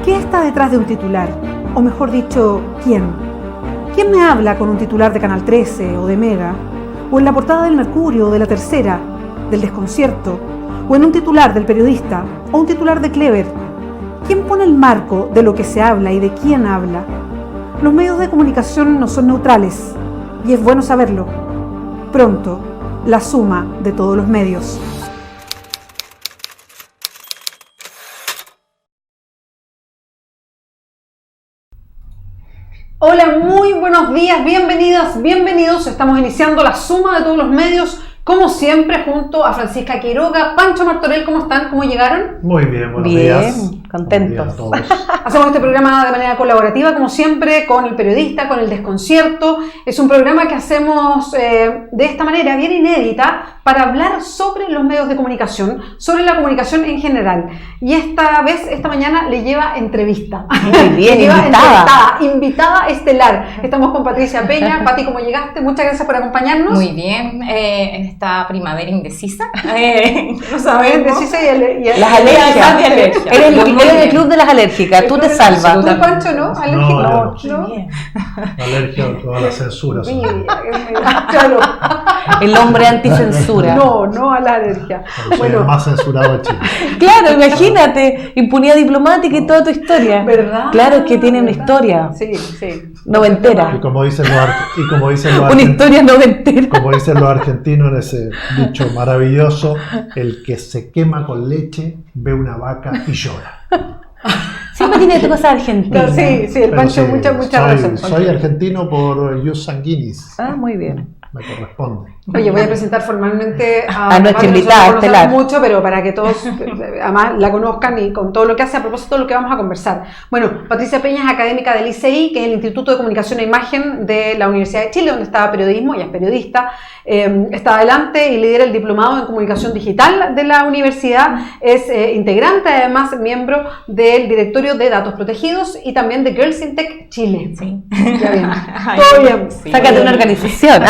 ¿Qué está detrás de un titular? O mejor dicho, ¿quién? ¿Quién me habla con un titular de Canal 13 o de Mega? ¿O en la portada del Mercurio o de La Tercera, del Desconcierto? ¿O en un titular del Periodista o un titular de Clever? ¿Quién pone el marco de lo que se habla y de quién habla? Los medios de comunicación no son neutrales y es bueno saberlo. Pronto, la suma de todos los medios. Hola, muy buenos días, bienvenidas, bienvenidos. Estamos iniciando la suma de todos los medios, como siempre, junto a Francisca Quiroga, Pancho Martorell. ¿Cómo están? ¿Cómo llegaron? Muy bien, buenos días. Bien, contentos. Buenos días a todos. Hacemos este programa de manera colaborativa, como siempre, con El Periodista, con El Desconcierto. Es un programa que hacemos de esta manera, bien inédita, para hablar sobre los medios de comunicación, sobre la comunicación en general. Y esta vez, esta mañana, le lleva entrevista. Muy bien, invitada estelar. Estamos con Patricia Peña. Pati, ¿cómo llegaste? Muchas gracias por acompañarnos. Muy bien, en esta primavera indecisa. No sabes, indecisa y las alergias. Eres el club de las alérgicas, tú te salvas. ¿Tú, Pancho, no? No. Bien. Alergia a toda la censura. Claro. El hombre anticensura. No a la alergia. Soy el más censurado de Chile. Claro, imagínate, impunidad diplomática y toda tu historia. ¿Verdad? Claro, es que tiene una historia. Sí. Noventera. Y como dicen los Una historia noventera. Como dicen los argentinos en ese dicho maravilloso, el que se quema con leche ve una vaca y llora. Siempre tiene cosas argentinas. No, sí, el Pancho, mucha razón. Soy argentino por jus sanguinis. Ah, muy bien. Me corresponde. Oye, voy a presentar formalmente a nuestra invitada estelar. Mucho, pero para que todos además la conozcan y con todo lo que hace a propósito de lo que vamos a conversar. Bueno, Patricia Peña es académica del ICI, que es el Instituto de Comunicación e Imagen de la Universidad de Chile, donde estaba periodismo, ella es periodista, está adelante y lidera el diplomado en comunicación digital de la universidad, es integrante, además miembro del directorio de datos protegidos y también de Girls in Tech Chile. Sí. Ya bien. Todo bien. Sí. Sácate una organización.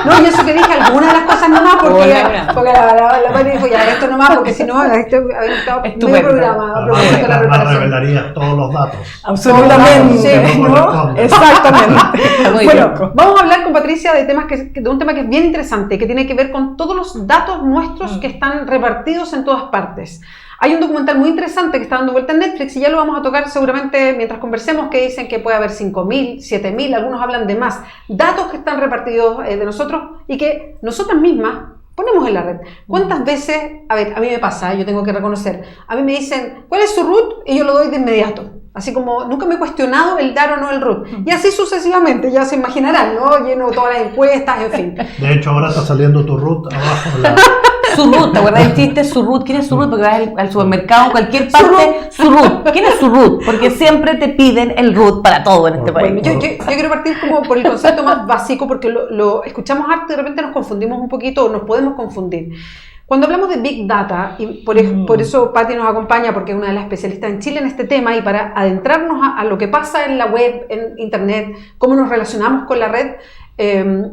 No, y eso que dije, algunas de las cosas nomás, porque la Pati dijo, ya, esto nomás, porque si no, esto había estado medio programa. Además revelarías todos los datos. Absolutamente. ¿no? Exactamente. Bueno, vamos a hablar con Patricia de un tema que es bien interesante, que tiene que ver con todos los datos nuestros que están repartidos en todas partes. Hay un documental muy interesante que está dando vuelta en Netflix y ya lo vamos a tocar seguramente mientras conversemos, que dicen que puede haber 5.000, 7.000, algunos hablan de más, datos que están repartidos de nosotros y que nosotras mismas ponemos en la red. ¿Cuántas veces, a mí me pasa, yo tengo que reconocer, a mí me dicen, ¿cuál es su root? Y yo lo doy de inmediato. Así como nunca me he cuestionado el dar o no el root. Y así sucesivamente, ya se imaginarán, ¿no? Lleno todas las encuestas, en fin. De hecho, ahora está saliendo tu root abajo. Su root, ¿te acuerdas del chiste? Su root, ¿quién es su root? Porque vas al supermercado, en cualquier parte, su root. ¿Quién es su root? Porque siempre te piden el root para todo en este país. Yo quiero partir como por el concepto más básico, porque lo escuchamos harto y de repente nos confundimos un poquito, o nos podemos confundir. Cuando hablamos de Big Data, y por eso Pati nos acompaña, porque es una de las especialistas en Chile en este tema, y para adentrarnos a lo que pasa en la web, en Internet, cómo nos relacionamos con la red,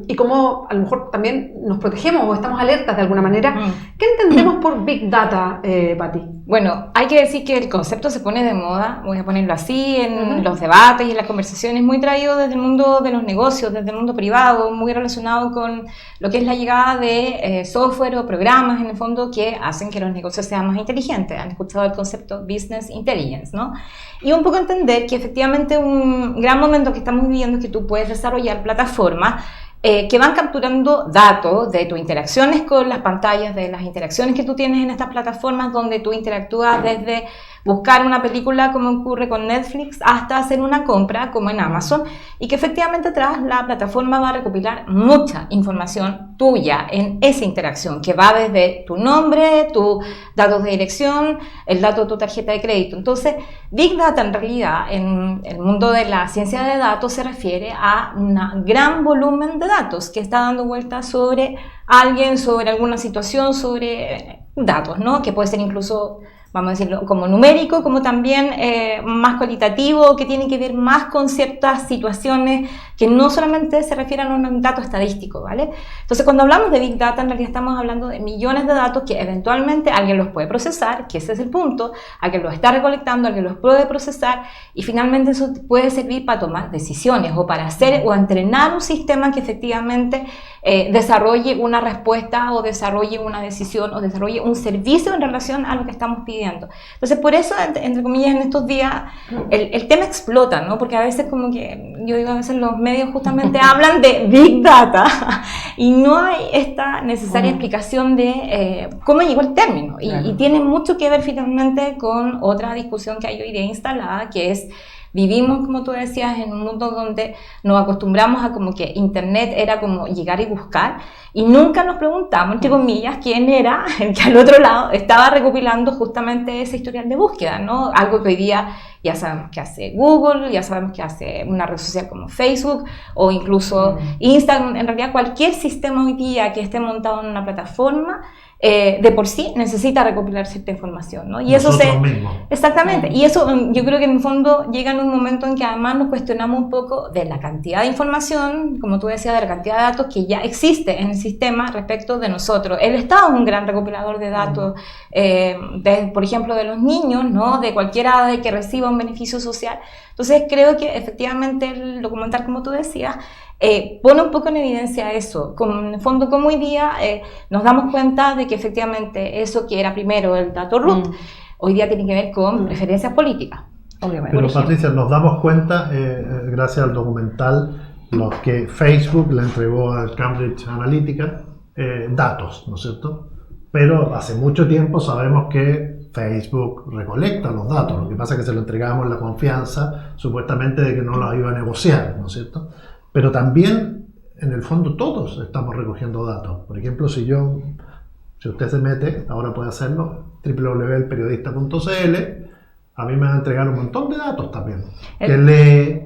y cómo a lo mejor también nos protegemos o estamos alertas de alguna manera. ¿Qué entendemos por Big Data, Pati? Bueno, hay que decir que el concepto se pone de moda, voy a ponerlo así, en los debates y en las conversaciones, muy traído desde el mundo de los negocios, desde el mundo privado, muy relacionado con lo que es la llegada de software o programas, en el fondo, que hacen que los negocios sean más inteligentes. Han escuchado el concepto Business Intelligence, ¿no? Y un poco entender que efectivamente un gran momento que estamos viviendo es que tú puedes desarrollar plataformas que van capturando datos de tus interacciones con las pantallas, de las interacciones que tú tienes en estas plataformas, donde tú interactúas desde buscar una película, como ocurre con Netflix, hasta hacer una compra, como en Amazon, y que efectivamente atrás la plataforma va a recopilar mucha información tuya en esa interacción, que va desde tu nombre, tus datos de dirección, el dato de tu tarjeta de crédito. Entonces, Big Data en realidad, en el mundo de la ciencia de datos, se refiere a un gran volumen de datos que está dando vueltas sobre alguien, sobre alguna situación, sobre datos, ¿no? Que puede ser incluso vamos a decirlo, como numérico, como también más cualitativo, que tiene que ver más con ciertas situaciones que no solamente se refieren a un dato estadístico, ¿vale? Entonces, cuando hablamos de Big Data, en realidad estamos hablando de millones de datos que eventualmente alguien los puede procesar, que ese es el punto, alguien los está recolectando, alguien los puede procesar, y finalmente eso puede servir para tomar decisiones o para hacer o entrenar un sistema que efectivamente desarrolle una respuesta o desarrolle una decisión o desarrolle un servicio en relación a lo que estamos pidiendo. Entonces, por eso, entre comillas, en estos días el tema explota, ¿no? Porque a veces como que, yo digo, a veces los medios justamente hablan de Big Data y no hay esta necesaria explicación de cómo llegó el término. Y tiene mucho que ver finalmente con otra discusión que hay hoy día instalada, que es: vivimos, como tú decías, en un mundo donde nos acostumbramos a como que Internet era como llegar y buscar, y nunca nos preguntamos, entre comillas, quién era el que al otro lado estaba recopilando justamente ese historial de búsqueda, ¿no? Algo que hoy día ya sabemos que hace Google, ya sabemos que hace una red social como Facebook o incluso Instagram. En realidad, cualquier sistema hoy día que esté montado en una plataforma, de por sí necesita recopilar cierta información, ¿no? Y nosotros eso mismos. Exactamente, y eso yo creo que en el fondo llega en un momento en que además nos cuestionamos un poco de la cantidad de información, como tú decías, de la cantidad de datos que ya existe en el sistema respecto de nosotros. El Estado es un gran recopilador de datos, por ejemplo, de los niños, ¿no? De cualquier edad que reciba un beneficio social. Entonces creo que efectivamente el documental, como tú decías, pone un poco en evidencia eso, en el fondo como hoy día nos damos cuenta de que efectivamente eso que era primero el dato root, hoy día tiene que ver con preferencias políticas, obviamente. Pero Patricia, nos damos cuenta, gracias al documental, los que Facebook le entregó a Cambridge Analytica datos, ¿no es cierto? Pero hace mucho tiempo sabemos que Facebook recolecta los datos, lo que pasa es que se lo entregamos la confianza, supuestamente, de que no los iba a negociar, ¿no es cierto? Pero también, en el fondo, todos estamos recogiendo datos. Por ejemplo, si usted se mete, ahora puede hacerlo, www.elperiodista.cl, a mí me van a entregar un montón de datos también. ¿Qué lee?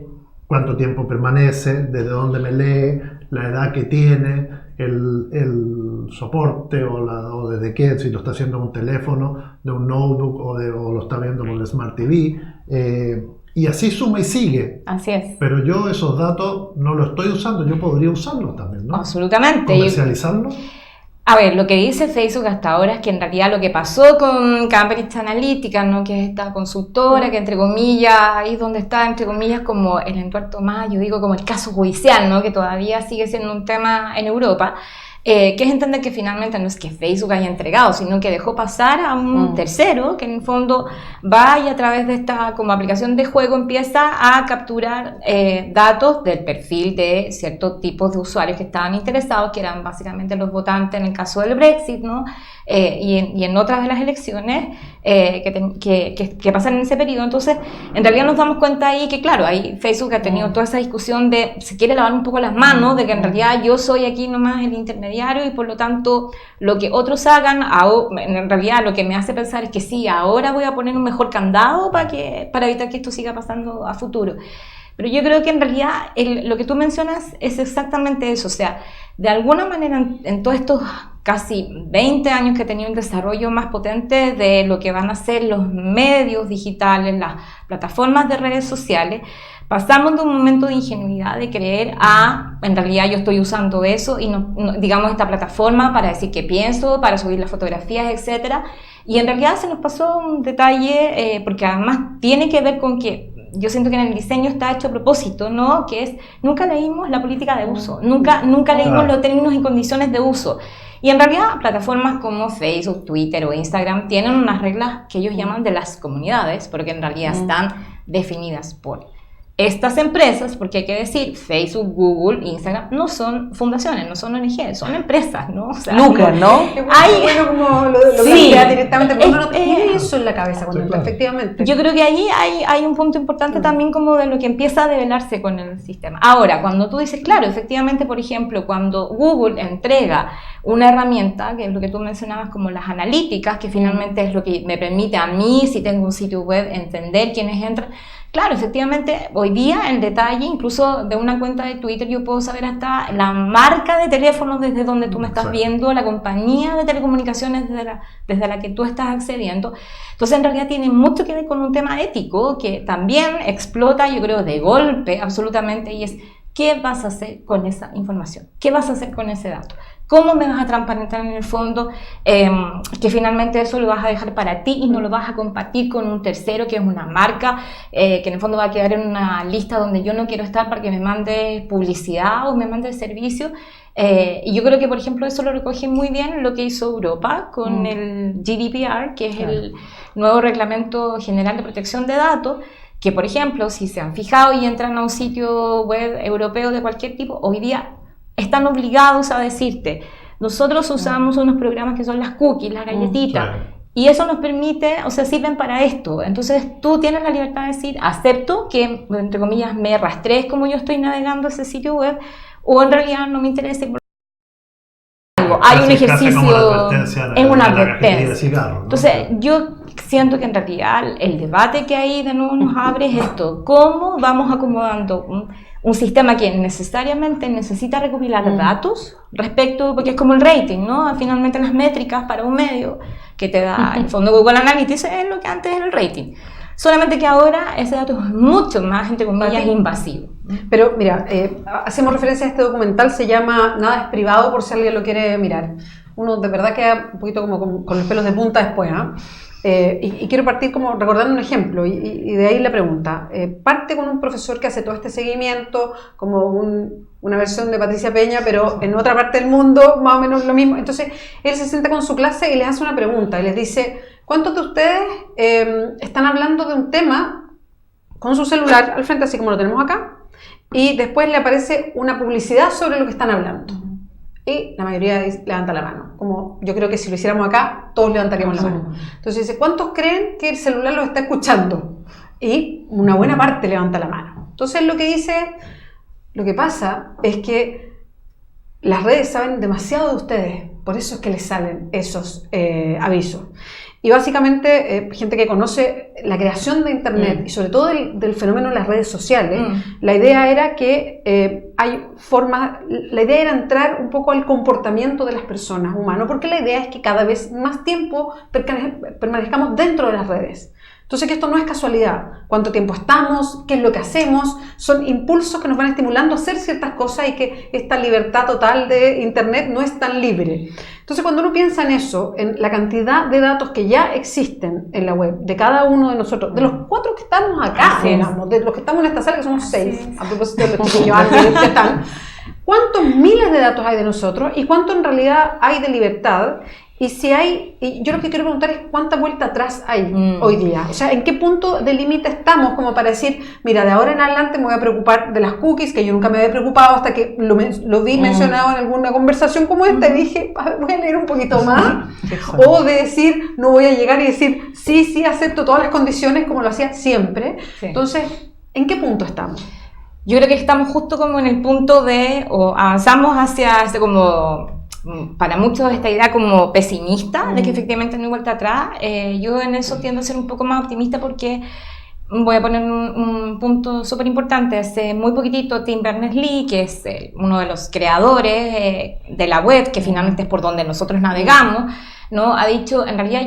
¿Cuánto tiempo permanece? ¿Desde dónde me lee? ¿La edad que tiene? ¿El soporte? ¿O desde qué? Si lo está haciendo en un teléfono, de un notebook, o lo está viendo por el Smart TV. Y así suma y sigue. Así es. Pero yo esos datos no los estoy usando, yo podría usarlos también, ¿no? Absolutamente. ¿Comercializarlos? A ver, lo que dice Facebook hasta ahora es que en realidad lo que pasó con Cambridge Analytica, ¿no? Que es esta consultora que, entre comillas, ahí es donde está, entre comillas, como el entuerto más, yo digo, como el caso judicial, ¿no? Que todavía sigue siendo un tema en Europa. Que es entender que finalmente no es que Facebook haya entregado, sino que dejó pasar a un tercero que en el fondo va y a través de esta como aplicación de juego empieza a capturar datos del perfil de ciertos tipos de usuarios que estaban interesados, que eran básicamente los votantes en el caso del Brexit, ¿no? Y en otras de las elecciones que pasan en ese periodo. Entonces, en realidad nos damos cuenta ahí que, claro, ahí Facebook ha tenido toda esa discusión de se quiere lavar un poco las manos, de que en realidad yo soy aquí nomás el intermediario y por lo tanto lo que otros hagan, en realidad lo que me hace pensar es que sí, ahora voy a poner un mejor candado para evitar que esto siga pasando a futuro. Pero yo creo que en realidad lo que tú mencionas es exactamente eso, o sea, de alguna manera en todos estos casi 20 años que he tenido un desarrollo más potente de lo que van a ser los medios digitales, las plataformas de redes sociales, pasamos de un momento de ingenuidad de creer en realidad yo estoy usando eso y no, digamos, esta plataforma para decir qué pienso, para subir las fotografías, etcétera. Y en realidad se nos pasó un detalle, porque además tiene que ver con que yo siento que en el diseño está hecho a propósito, ¿no? Que es, nunca leímos la política de uso, nunca leímos los términos y condiciones de uso. Y en realidad plataformas como Facebook, Twitter o Instagram tienen unas reglas que ellos llaman de las comunidades, porque en realidad están definidas por estas empresas, porque hay que decir, Facebook, Google, Instagram, no son fundaciones, no son ONG, son empresas, ¿no? O sea, lucran, ¿no? Qué bueno como lo sí, directamente, porque uno no tiene eso en la cabeza cuando entra, efectivamente. Yo creo que ahí hay un punto importante también como de lo que empieza a develarse con el sistema. Ahora, cuando tú dices, claro, efectivamente, por ejemplo, cuando Google entrega una herramienta, que es lo que tú mencionabas como las analíticas, que finalmente es lo que me permite a mí, si tengo un sitio web, entender quiénes entran. Claro, efectivamente, hoy día el detalle, incluso de una cuenta de Twitter, yo puedo saber hasta la marca de teléfono desde donde tú me estás viendo, la compañía de telecomunicaciones desde la que tú estás accediendo. Entonces, en realidad tiene mucho que ver con un tema ético que también explota, yo creo, de golpe absolutamente, y es ¿qué vas a hacer con esa información? ¿Qué vas a hacer con ese dato? ¿Cómo me vas a transparentar en el fondo que finalmente eso lo vas a dejar para ti y no lo vas a compartir con un tercero que es una marca que en el fondo va a quedar en una lista donde yo no quiero estar para que me mande publicidad o me mande servicio? Y yo creo que, por ejemplo, eso lo recoge muy bien lo que hizo Europa con el GDPR, que es el nuevo Reglamento General de Protección de Datos, que, por ejemplo, si se han fijado y entran a un sitio web europeo de cualquier tipo, hoy día están obligados a decirte, nosotros usamos unos programas que son las cookies, las galletitas, y eso nos permite, o sea, sirven para esto. Entonces tú tienes la libertad de decir, acepto que, entre comillas, me rastrees como yo estoy navegando ese sitio web, o en realidad no me interesa. Hay un ejercicio, es una advertencia. Entonces yo siento que en realidad el debate que ahí de nuevo nos abre es esto, cómo vamos acomodando un sistema que necesariamente necesita recopilar datos respecto, porque es como el rating, ¿no? Finalmente las métricas para un medio que te da el fondo Google Analytics es lo que antes era el rating. Solamente que ahora ese dato es mucho más, entre comillas, invasivo. Pero mira, hacemos referencia a este documental, se llama Nada es privado, por si alguien lo quiere mirar. Uno de verdad queda un poquito como con los pelos de punta después, y quiero partir como recordando un ejemplo, y de ahí la pregunta. Parte con un profesor que hace todo este seguimiento, como una versión de Patricia Peña, pero en otra parte del mundo, más o menos lo mismo. Entonces, él se sienta con su clase y les hace una pregunta, y les dice, ¿cuántos de ustedes están hablando de un tema con su celular al frente, así como lo tenemos acá, y después le aparece una publicidad sobre lo que están hablando? Y la mayoría levanta la mano. Como yo creo que si lo hiciéramos acá, todos levantaríamos la mano. Entonces dice, ¿cuántos creen que el celular los está escuchando? Y una buena parte levanta la mano. Entonces lo que dice, lo que pasa es que las redes saben demasiado de ustedes, por eso es que les salen esos avisos. Y básicamente, gente que conoce la creación de Internet y sobre todo del fenómeno de las redes sociales, la idea era que hay formas, la idea era entrar un poco al comportamiento de las personas humanas, porque la idea es que cada vez más tiempo permanezcamos dentro de las redes. Entonces que esto no es casualidad, cuánto tiempo estamos, qué es lo que hacemos, son impulsos que nos van estimulando a hacer ciertas cosas y que esta libertad total de Internet no es tan libre. Entonces cuando uno piensa en eso, en la cantidad de datos que ya existen en la web, de cada uno de nosotros, de los 4 que estamos acá, digamos, de los que estamos en esta sala, que somos 6, a propósito de los chiquillos que están, ¿cuántos miles de datos hay de nosotros y cuánto en realidad hay de libertad? Y si hay, y yo lo que quiero preguntar es cuánta vuelta atrás hay hoy día. O sea, ¿en qué punto de límite estamos como para decir, mira, de ahora en adelante me voy a preocupar de las cookies, que yo nunca me había preocupado hasta que lo vi mencionado en alguna conversación como esta y dije, voy a leer un poquito más? O de decir, no voy a llegar y decir, sí, acepto todas las condiciones como lo hacía siempre. Sí. Entonces, ¿en qué punto estamos? Yo creo que estamos justo como en el punto de, o avanzamos hacia este como... para muchos esta idea como pesimista de que efectivamente no hay vuelta atrás. Yo en eso tiendo a ser un poco más optimista porque voy a poner un punto súper importante. Hace muy poquitito Tim Berners-Lee, que es uno de los creadores de la web, que finalmente es por donde nosotros navegamos, ¿no? Ha dicho, en realidad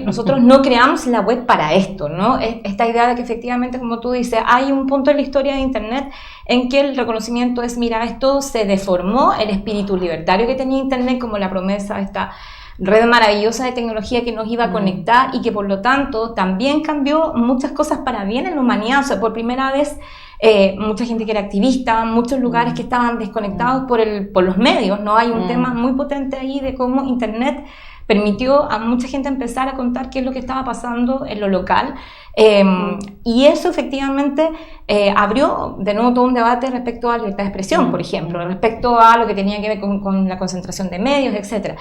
nosotros no creamos la web para esto, ¿no? Esta idea de que efectivamente, como tú dices, hay un punto en la historia de Internet en que el reconocimiento es, mira, esto se deformó, el espíritu libertario que tenía Internet como la promesa de esta red maravillosa de tecnología que nos iba a conectar y que por lo tanto también cambió muchas cosas para bien en la humanidad. O sea, por primera vez mucha gente que era activista, muchos lugares que estaban desconectados por los medios, ¿no? Hay un tema muy potente ahí de cómo Internet permitió a mucha gente empezar a contar qué es lo que estaba pasando en lo local, y eso efectivamente abrió de nuevo todo un debate respecto a la libertad de expresión, por ejemplo, respecto a lo que tenía que ver con la concentración de medios, etc.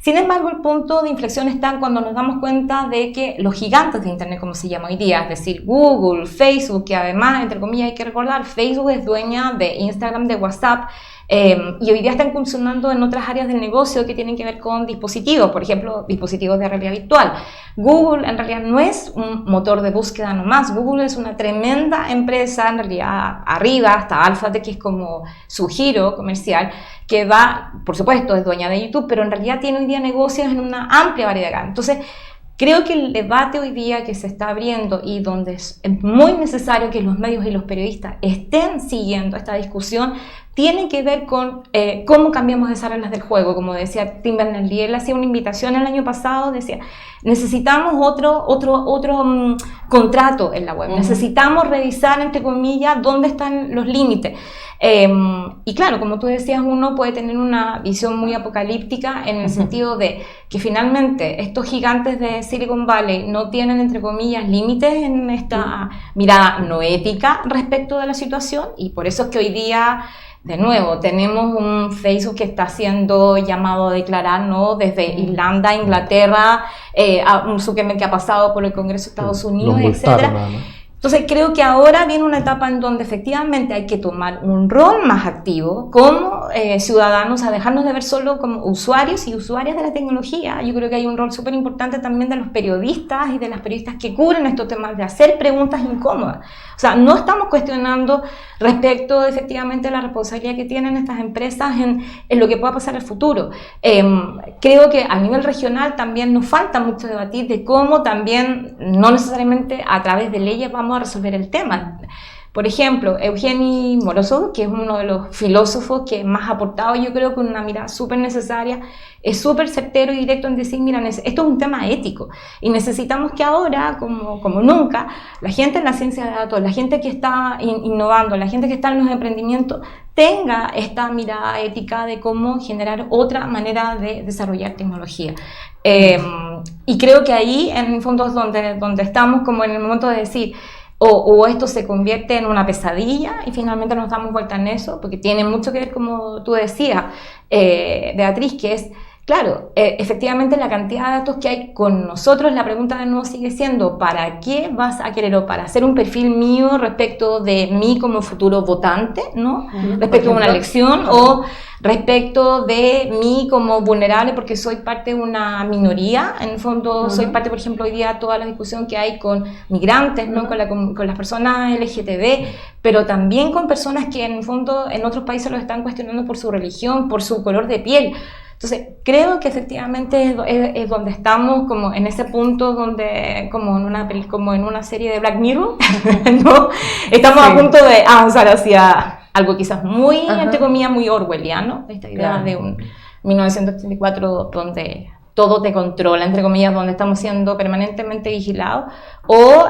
Sin embargo, el punto de inflexión está cuando nos damos cuenta de que los gigantes de Internet, como se llama hoy día, es decir, Google, Facebook, que además, entre comillas, hay que recordar, Facebook es dueña de Instagram, de WhatsApp, Y hoy día está incursionando en otras áreas del negocio que tienen que ver con dispositivos, por ejemplo, dispositivos de realidad virtual. Google en realidad no es un motor de búsqueda nomás, Google es una tremenda empresa, en realidad arriba hasta Alphabet, que es como su giro comercial, que va, por supuesto, es dueña de YouTube, pero en realidad tiene hoy día negocios en una amplia variedad. Entonces, creo que el debate hoy día que se está abriendo y donde es muy necesario que los medios y los periodistas estén siguiendo esta discusión, tiene que ver con cómo cambiamos esas reglas del juego. Como decía Tim Berners-Lee, él hacía una invitación el año pasado, decía, necesitamos otro contrato en la web, necesitamos revisar, entre comillas, dónde están los límites. Y claro, como tú decías, uno puede tener una visión muy apocalíptica en el sentido de que finalmente estos gigantes de Silicon Valley no tienen, entre comillas, límites en esta mirada no ética respecto de la situación, y por eso es que hoy día, de nuevo, tenemos un Facebook que está siendo llamado a declarar, ¿no? Desde Irlanda, Inglaterra, a un Zuckerberg que ha pasado por el Congreso de Estados Unidos, etc. Entonces creo que ahora viene una etapa en donde efectivamente hay que tomar un rol más activo como ciudadanos, a dejarnos de ver solo como usuarios y usuarias de la tecnología. Yo creo que hay un rol súper importante también de los periodistas y de las periodistas que cubren estos temas, de hacer preguntas incómodas. O sea, no estamos cuestionando respecto efectivamente a la responsabilidad que tienen estas empresas en lo que pueda pasar en el futuro. Creo que a nivel regional también nos falta mucho debatir de cómo también, no necesariamente a través de leyes, vamos a resolver el tema. Por ejemplo, Eugeni Morozov, que es uno de los filósofos que más ha aportado, yo creo, con una mirada súper necesaria, es súper certero y directo en decir, mira, esto es un tema ético y necesitamos que ahora, como nunca, la gente en la ciencia de datos, la gente que está innovando, la gente que está en los emprendimientos, tenga esta mirada ética de cómo generar otra manera de desarrollar tecnología. Y creo que ahí, en el fondo, es donde estamos como en el momento de decir, o esto se convierte en una pesadilla y finalmente nos damos vuelta en eso, porque tiene mucho que ver, como tú decías, Beatriz, que es, claro, efectivamente la cantidad de datos que hay con nosotros, la pregunta de nuevo sigue siendo, ¿para qué vas a querer? O para hacer un perfil mío respecto de mí como futuro votante, ¿no? Respecto a una elección, o respecto de mí como vulnerable porque soy parte de una minoría. En el fondo soy parte, por ejemplo, hoy día toda la discusión que hay con migrantes, ¿no? con las personas LGTB, pero también con personas que en el fondo en otros países los están cuestionando por su religión, por su color de piel. Entonces, creo que efectivamente es donde estamos, como en ese punto donde, como en una serie de Black Mirror, ¿no? Estamos a punto de avanzar hacia algo quizás muy, entre comillas, muy orwelliano, esta idea de un 1984 donde todo te controla, entre comillas, donde estamos siendo permanentemente vigilados, o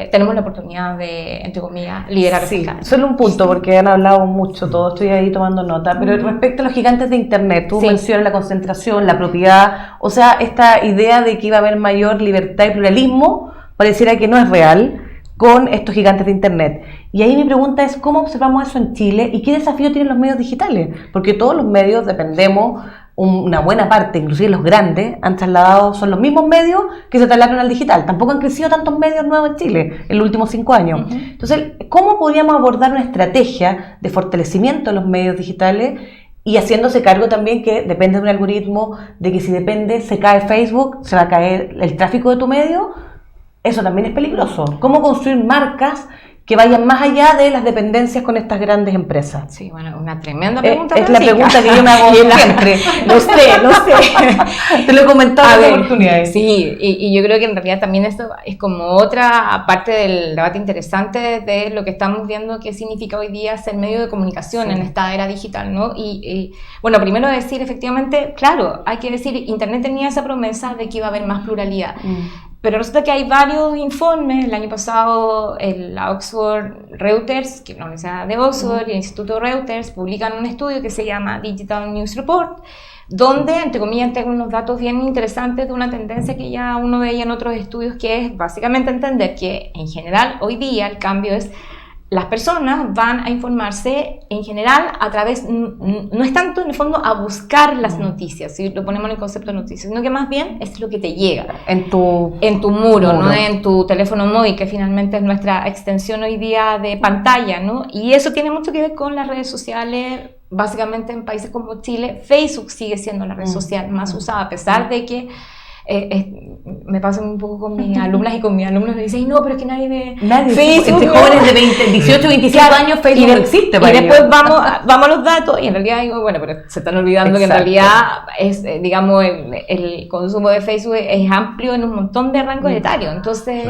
tenemos la oportunidad de, entre comillas, liderar. Sí, solo un punto, porque han hablado mucho, todo estoy ahí tomando nota, pero respecto a los gigantes de Internet, tú mencionas la concentración, la propiedad, o sea, esta idea de que iba a haber mayor libertad y pluralismo, pareciera que no es real con estos gigantes de Internet. Y ahí mi pregunta es, ¿cómo observamos eso en Chile y qué desafío tienen los medios digitales? Porque todos los medios dependemos, una buena parte, inclusive los grandes, han trasladado, son los mismos medios que se trasladaron al digital. Tampoco han crecido tantos medios nuevos en Chile en los últimos 5 años. Entonces, ¿cómo podríamos abordar una estrategia de fortalecimiento de los medios digitales y haciéndose cargo también que depende de un algoritmo, de que si depende, se cae Facebook, se va a caer el tráfico de tu medio? Eso también es peligroso. ¿Cómo construir marcas que vayan más allá de las dependencias con estas grandes empresas? Sí, bueno, una tremenda pregunta. Es la pregunta que yo me hago siempre. Lo sé. Te lo he comentado en oportunidades. Sí, y yo creo que en realidad también esto es como otra parte del debate interesante de lo que estamos viendo, qué significa hoy día ser medio de comunicación en esta era digital, ¿no? Y bueno, primero decir, efectivamente, claro, hay que decir, Internet tenía esa promesa de que iba a haber más pluralidad. Pero resulta que hay varios informes. El año pasado la Oxford Reuters, que es la Universidad de Oxford y el Instituto Reuters publican un estudio que se llama Digital News Report, donde, entre comillas, tengo unos datos bien interesantes de una tendencia que ya uno veía en otros estudios, que es básicamente entender que en general hoy día el cambio es las personas van a informarse en general a través, no es tanto en el fondo a buscar las noticias, si lo ponemos en el concepto de noticias, sino que más bien es lo que te llega en tu muro, ¿no? En tu teléfono móvil, que finalmente es nuestra extensión hoy día de pantalla, ¿no? Y eso tiene mucho que ver con las redes sociales, básicamente en países como Chile, Facebook sigue siendo la red social más usada, a pesar de que me pasa un poco con mis alumnas y con mis alumnos, me dicen, no, pero es que nadie ve Facebook. Entre jóvenes de 18, 25 años, Facebook no existe para y ellos. después vamos a los datos y en realidad digo, bueno, pero se están olvidando que en realidad es, digamos, el consumo de Facebook es amplio en un montón de rangos etarios. Entonces,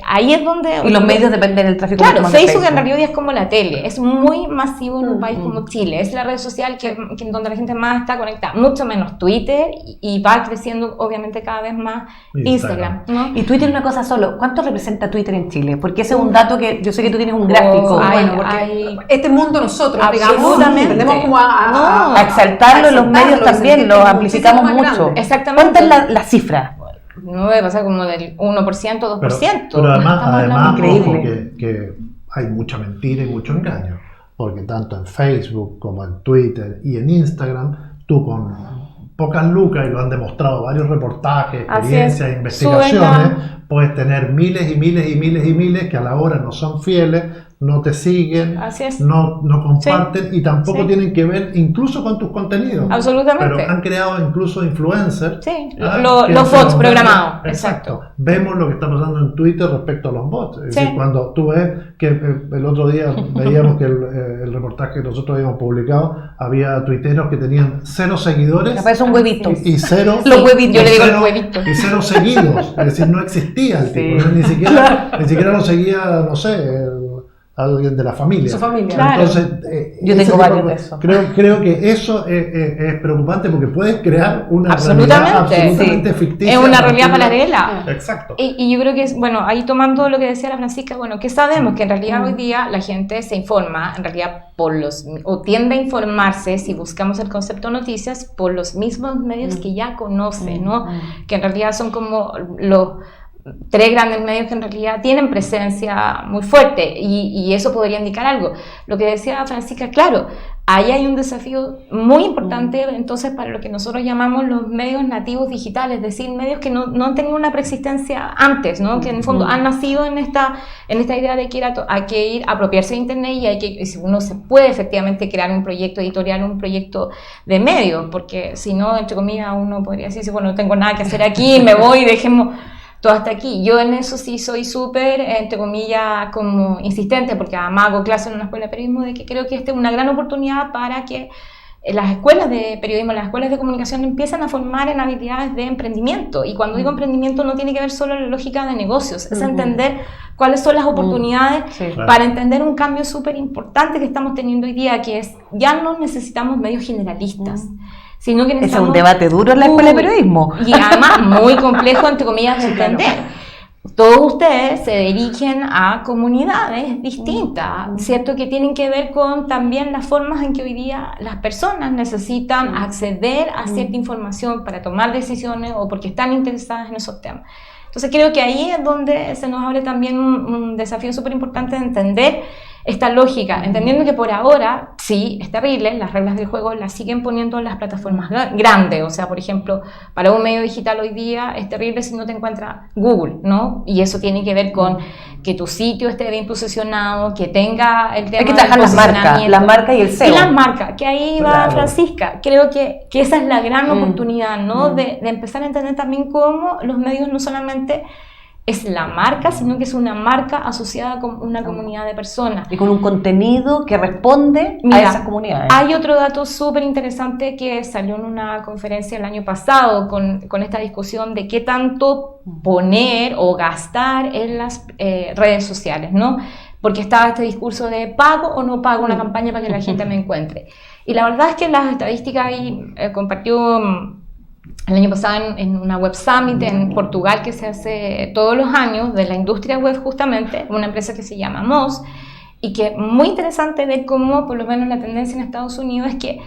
ahí es donde... Y los medios dependen del tráfico. Claro, Facebook en realidad es como la tele, es muy masivo en un país como Chile, es la red social que donde la gente más está conectada, mucho menos Twitter, y va creciendo obviamente cada vez más Instagram, ¿no? Y Twitter una cosa solo, ¿cuánto representa Twitter en Chile? Porque ese es un dato que yo sé que tú tienes un gráfico. Este mundo nosotros, digamos, tendemos como a exaltarlo en los medios también, lo amplificamos mucho. Exactamente. ¿Cuánta es la cifra? No debe pasar como del 1%, 2%. Pero además increíble. Ojo que hay mucha mentira y mucho engaño, porque tanto en Facebook como en Twitter y en Instagram, tú con pocas lucas, y lo han demostrado varios reportajes, experiencias, investigaciones, puedes tener miles y miles y miles y miles que a la hora no son fieles, no te siguen, no comparten y tampoco tienen que ver incluso con tus contenidos. Absolutamente. Pero han creado incluso influencers. Sí, los bots programados. Exacto. Vemos lo que está pasando en Twitter respecto a los bots. Es decir, cuando tú ves que el otro día veíamos que el reportaje que nosotros habíamos publicado, había tuiteros que tenían 0 seguidores. Me parece un huevito. Y 0. Los huevitos. Yo le digo los huevitos. Y 0 seguidos. Es decir, no existía el tipo. ¿No? Ni siquiera lo seguía, no sé, alguien de la familia. Su familia. Claro. Entonces, yo tengo varios de eso. Creo que eso es preocupante porque puedes crear una absolutamente realidad absolutamente ficticia. Es una realidad paralela. Exacto. Y yo creo que, bueno, ahí tomando lo que decía la Francisca, bueno, que sabemos que en realidad hoy día la gente se informa, en realidad o tiende a informarse, si buscamos el concepto noticias, por los mismos medios que ya conoce, ¿no? Que en realidad son como los 3 grandes medios que en realidad tienen presencia muy fuerte y eso podría indicar algo. Lo que decía Francisca, claro, ahí hay un desafío muy importante entonces para lo que nosotros llamamos los medios nativos digitales, es decir, medios que no han tenido una preexistencia antes, ¿no? Que en el fondo han nacido en esta idea de que hay que ir a apropiarse de Internet y si uno se puede efectivamente crear un proyecto editorial, un proyecto de medios, porque si no, entre comillas, uno podría decir, bueno, no tengo nada que hacer aquí, me voy y dejemos todo hasta aquí. Yo en eso sí soy súper, entre comillas, como insistente, porque además hago clases en una escuela de periodismo, de que creo que esta es una gran oportunidad para que las escuelas de periodismo, las escuelas de comunicación empiezan a formar en habilidades de emprendimiento. Y cuando digo emprendimiento no tiene que ver solo la lógica de negocios, es entender cuáles son las oportunidades para entender un cambio súper importante que estamos teniendo hoy día, que es ya no necesitamos medios generalistas. Sino que es un debate duro en la escuela de periodismo. Y además muy complejo, entre comillas, de entender. Todos ustedes se dirigen a comunidades distintas, ¿cierto? Que tienen que ver con también las formas en que hoy día las personas necesitan acceder a cierta información para tomar decisiones o porque están interesadas en esos temas. Entonces creo que ahí es donde se nos abre también un desafío súper importante de entender esta lógica, entendiendo que por ahora, sí, es terrible, las reglas del juego las siguen poniendo las plataformas grandes, o sea, por ejemplo, para un medio digital hoy día es terrible si no te encuentra Google, ¿no? Y eso tiene que ver con que tu sitio esté bien posicionado, que tenga el tema hay que trabajar las marcas y el SEO. Y las marcas, que ahí va Francisca, creo que esa es la gran oportunidad, ¿no? De empezar a entender también cómo los medios no solamente es la marca, sino que es una marca asociada con una comunidad de personas. Y con un contenido que responde a esas comunidades. Hay otro dato súper interesante que salió en una conferencia el año pasado con esta discusión de qué tanto poner o gastar en las redes sociales, ¿no? Porque estaba este discurso de pago o no pago una campaña para que la gente me encuentre. Y la verdad es que las estadísticas ahí compartió el año pasado en una web summit en Portugal que se hace todos los años de la industria web justamente, una empresa que se llama Moz, y que muy interesante ver cómo por lo menos la tendencia en Estados Unidos es que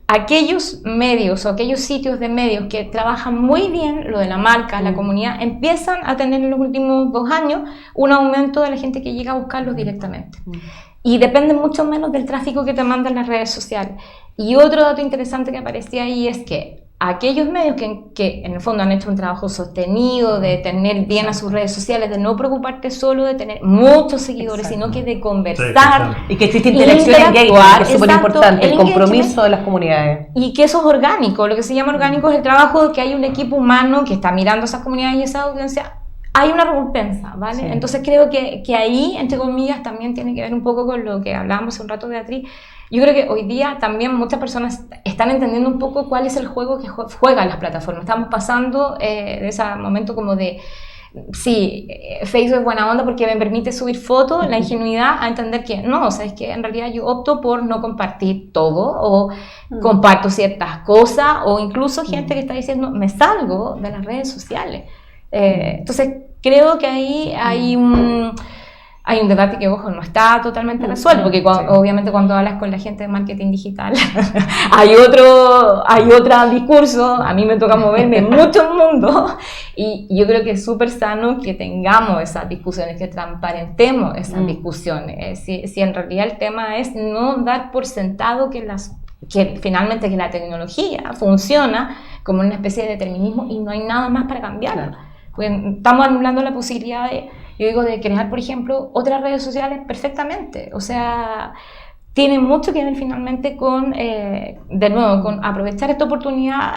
aquellos medios o aquellos sitios de medios que trabajan muy bien lo de la marca, la comunidad, empiezan a tener en los últimos 2 años un aumento de la gente que llega a buscarlos directamente. Y depende mucho menos del tráfico que te mandan las redes sociales. Y otro dato interesante que aparecía ahí es que aquellos medios que en el fondo han hecho un trabajo sostenido de tener bien a sus redes sociales, de no preocuparte solo de tener muchos seguidores, Exacto. sino que de conversar. Y que existe interacción en engagement, que es súper importante, el compromiso de las comunidades. Y que eso es orgánico, lo que se llama orgánico es el trabajo de que hay un equipo humano que está mirando esas comunidades y esa audiencia. Hay una recompensa, ¿vale? Sí. Entonces creo que ahí, entre comillas, también tiene que ver un poco con lo que hablábamos hace un rato, Beatriz. Yo creo que hoy día también muchas personas están entendiendo un poco cuál es el juego que juegan las plataformas. Estamos pasando de ese momento como de, sí, Facebook es buena onda porque me permite subir fotos, la ingenuidad, a entender que no, o sea, es que en realidad yo opto por no compartir todo o comparto ciertas cosas o incluso gente que está diciendo, me salgo de las redes sociales. Entonces creo que ahí hay un debate que, ojo, no está totalmente resuelto, porque obviamente cuando hablas con la gente de marketing digital hay otro discurso, a mí me toca moverme en mucho mundo y yo creo que es súper sano que tengamos esas discusiones, que transparentemos esas discusiones, si en realidad el tema es no dar por sentado que finalmente que la tecnología funciona como una especie de determinismo y no hay nada más para cambiarla. Claro. Pues estamos anulando la posibilidad de crear, por ejemplo, otras redes sociales perfectamente. O sea, tiene mucho que ver finalmente con, de nuevo, con aprovechar esta oportunidad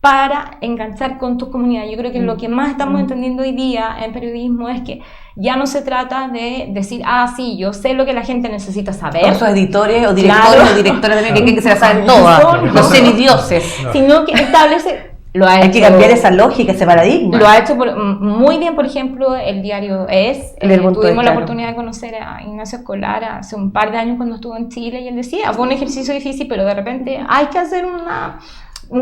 para enganchar con tus comunidades. Yo creo que lo que más estamos entendiendo hoy día en periodismo es que ya no se trata de decir, sí, yo sé lo que la gente necesita saber. Todos esos editores o directores o directoras que se la saben todas, los semidioses. Sino que establece... Hay que cambiar esa lógica, ese paradigma. Lo ha hecho muy bien, por ejemplo, el diario ES. Tuvimos la oportunidad de conocer a Ignacio Escolar hace un par de años cuando estuvo en Chile y él decía, fue un ejercicio difícil, pero de repente hay que hacer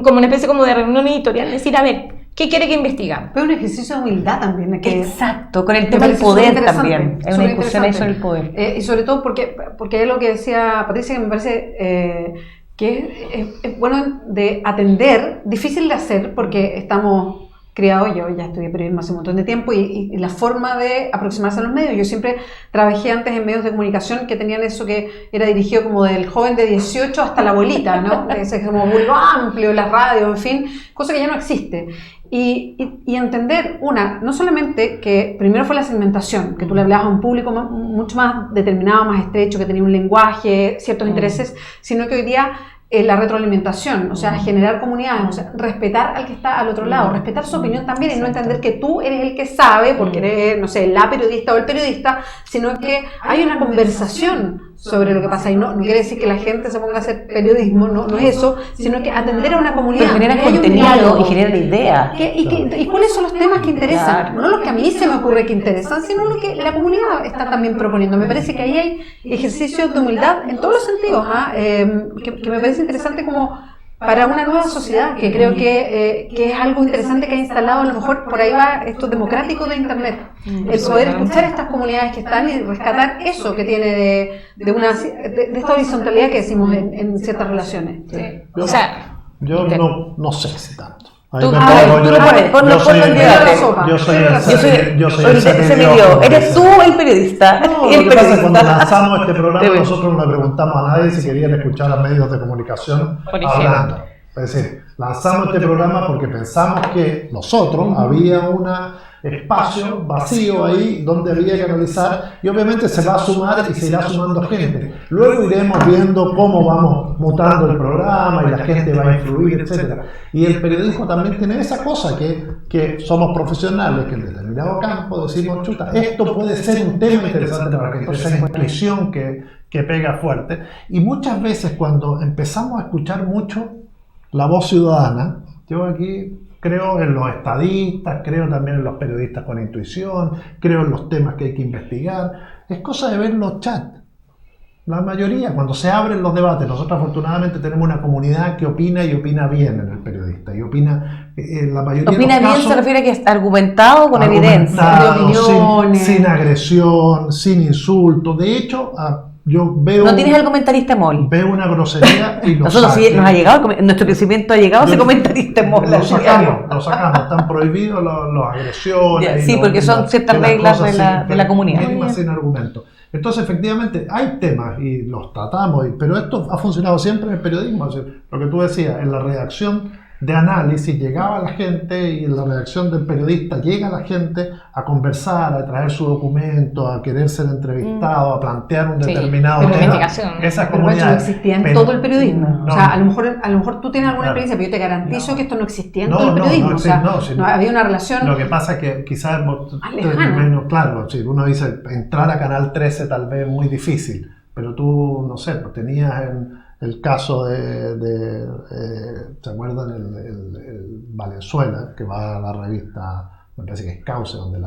como una especie como de reunión editorial, decir, a ver, ¿qué quiere que investigamos? Pero un ejercicio de humildad también. Exacto, con el tema del poder también. Es una discusión ahí sobre el poder. Y sobre todo porque es lo que decía Patricia, que me parece... que es bueno de atender, difícil de hacer porque estamos criados, yo ya estudié periodismo hace un montón de tiempo y la forma de aproximarse a los medios, yo siempre trabajé antes en medios de comunicación que tenían eso que era dirigido como del joven de 18 hasta la abuelita, ¿no? Ese como público amplio, las radios, en fin, cosa que ya no existe. Y entender, no solamente que primero fue la segmentación, que tú le hablabas a un público mucho más determinado, más estrecho, que tenía un lenguaje, ciertos intereses, sino que hoy día la retroalimentación, o sea, generar comunidades, o sea, respetar al que está al otro lado, respetar su opinión también y no entender que tú eres el que sabe, porque eres, no sé, la periodista o el periodista, sino que hay una conversación sobre lo que pasa y no quiere decir que la gente se ponga a hacer periodismo, no es eso, sino que atender a una comunidad. Pero generan contenido y generan ideas. ¿Y cuáles son los temas que interesan? Claro. No los que a mí se me ocurre que interesan, sino lo que la comunidad está también proponiendo. Me parece que ahí hay ejercicios de humildad en todos los sentidos, que me parece interesante como para una nueva sociedad, que creo que es algo interesante que ha instalado, a lo mejor por ahí va esto democrático de Internet, el poder escuchar estas comunidades que están y rescatar eso que tiene de esta horizontalidad que decimos en ciertas relaciones. Sí. Yo no sé si tanto. Yo soy el semidio. Eres tú el periodista. No, lo que pasa es cuando lanzamos este programa nosotros no le preguntamos a nadie si querían escuchar a medios de comunicación hablando. Es decir, lanzamos este programa porque pensamos que nosotros había un espacio vacío ahí donde había que analizar y obviamente se va a sumar y se irá sumando gente. Luego iremos viendo cómo vamos mutando el programa y la gente va a influir, etc. Y el periodismo también tiene esa cosa que somos profesionales, que en determinado campo decimos, chuta, esto puede ser un tema interesante para que esa intuición que pega fuerte. Y muchas veces cuando empezamos a escuchar mucho la voz ciudadana, yo aquí creo en los estadistas, creo también en los periodistas con intuición, creo en los temas que hay que investigar. Es cosa de ver los chats. La mayoría, cuando se abren los debates, nosotros afortunadamente tenemos una comunidad que opina y opina bien en el periodista. Y opina, la mayoría opina de los bien casos, se refiere a que es argumentado con evidencia, de opiniones. Sin agresión, sin insultos. De hecho, yo veo... No tienes el comentarista mol. Veo una grosería y lo nosotros saco. Sí, nos ha llegado, nuestro crecimiento ha llegado ese comentarista mol. Lo sacamos, están prohibidos las agresiones. Sí, porque son ciertas reglas de la comunidad. Mínimas sin argumento. Entonces, efectivamente, hay temas y los tratamos, pero esto ha funcionado siempre en el periodismo. O sea, lo que tú decías, en la redacción de análisis, llegaba la gente y en la redacción del periodista llega la gente a conversar, a traer su documento, a querer ser entrevistado, a plantear un determinado tema. Esas comunidades no existía en todo el periodismo. No, o sea, a lo mejor tú tienes alguna experiencia, pero yo te garantizo que esto no existía en todo el periodismo. No, había una relación. Lo que pasa es que quizás menos claro, si uno dice entrar a Canal 13 tal vez es muy difícil, pero tú, no sé, pues tenías el caso ¿se acuerdan? El Valenzuela, que va a la revista, me parece que es Cauce, donde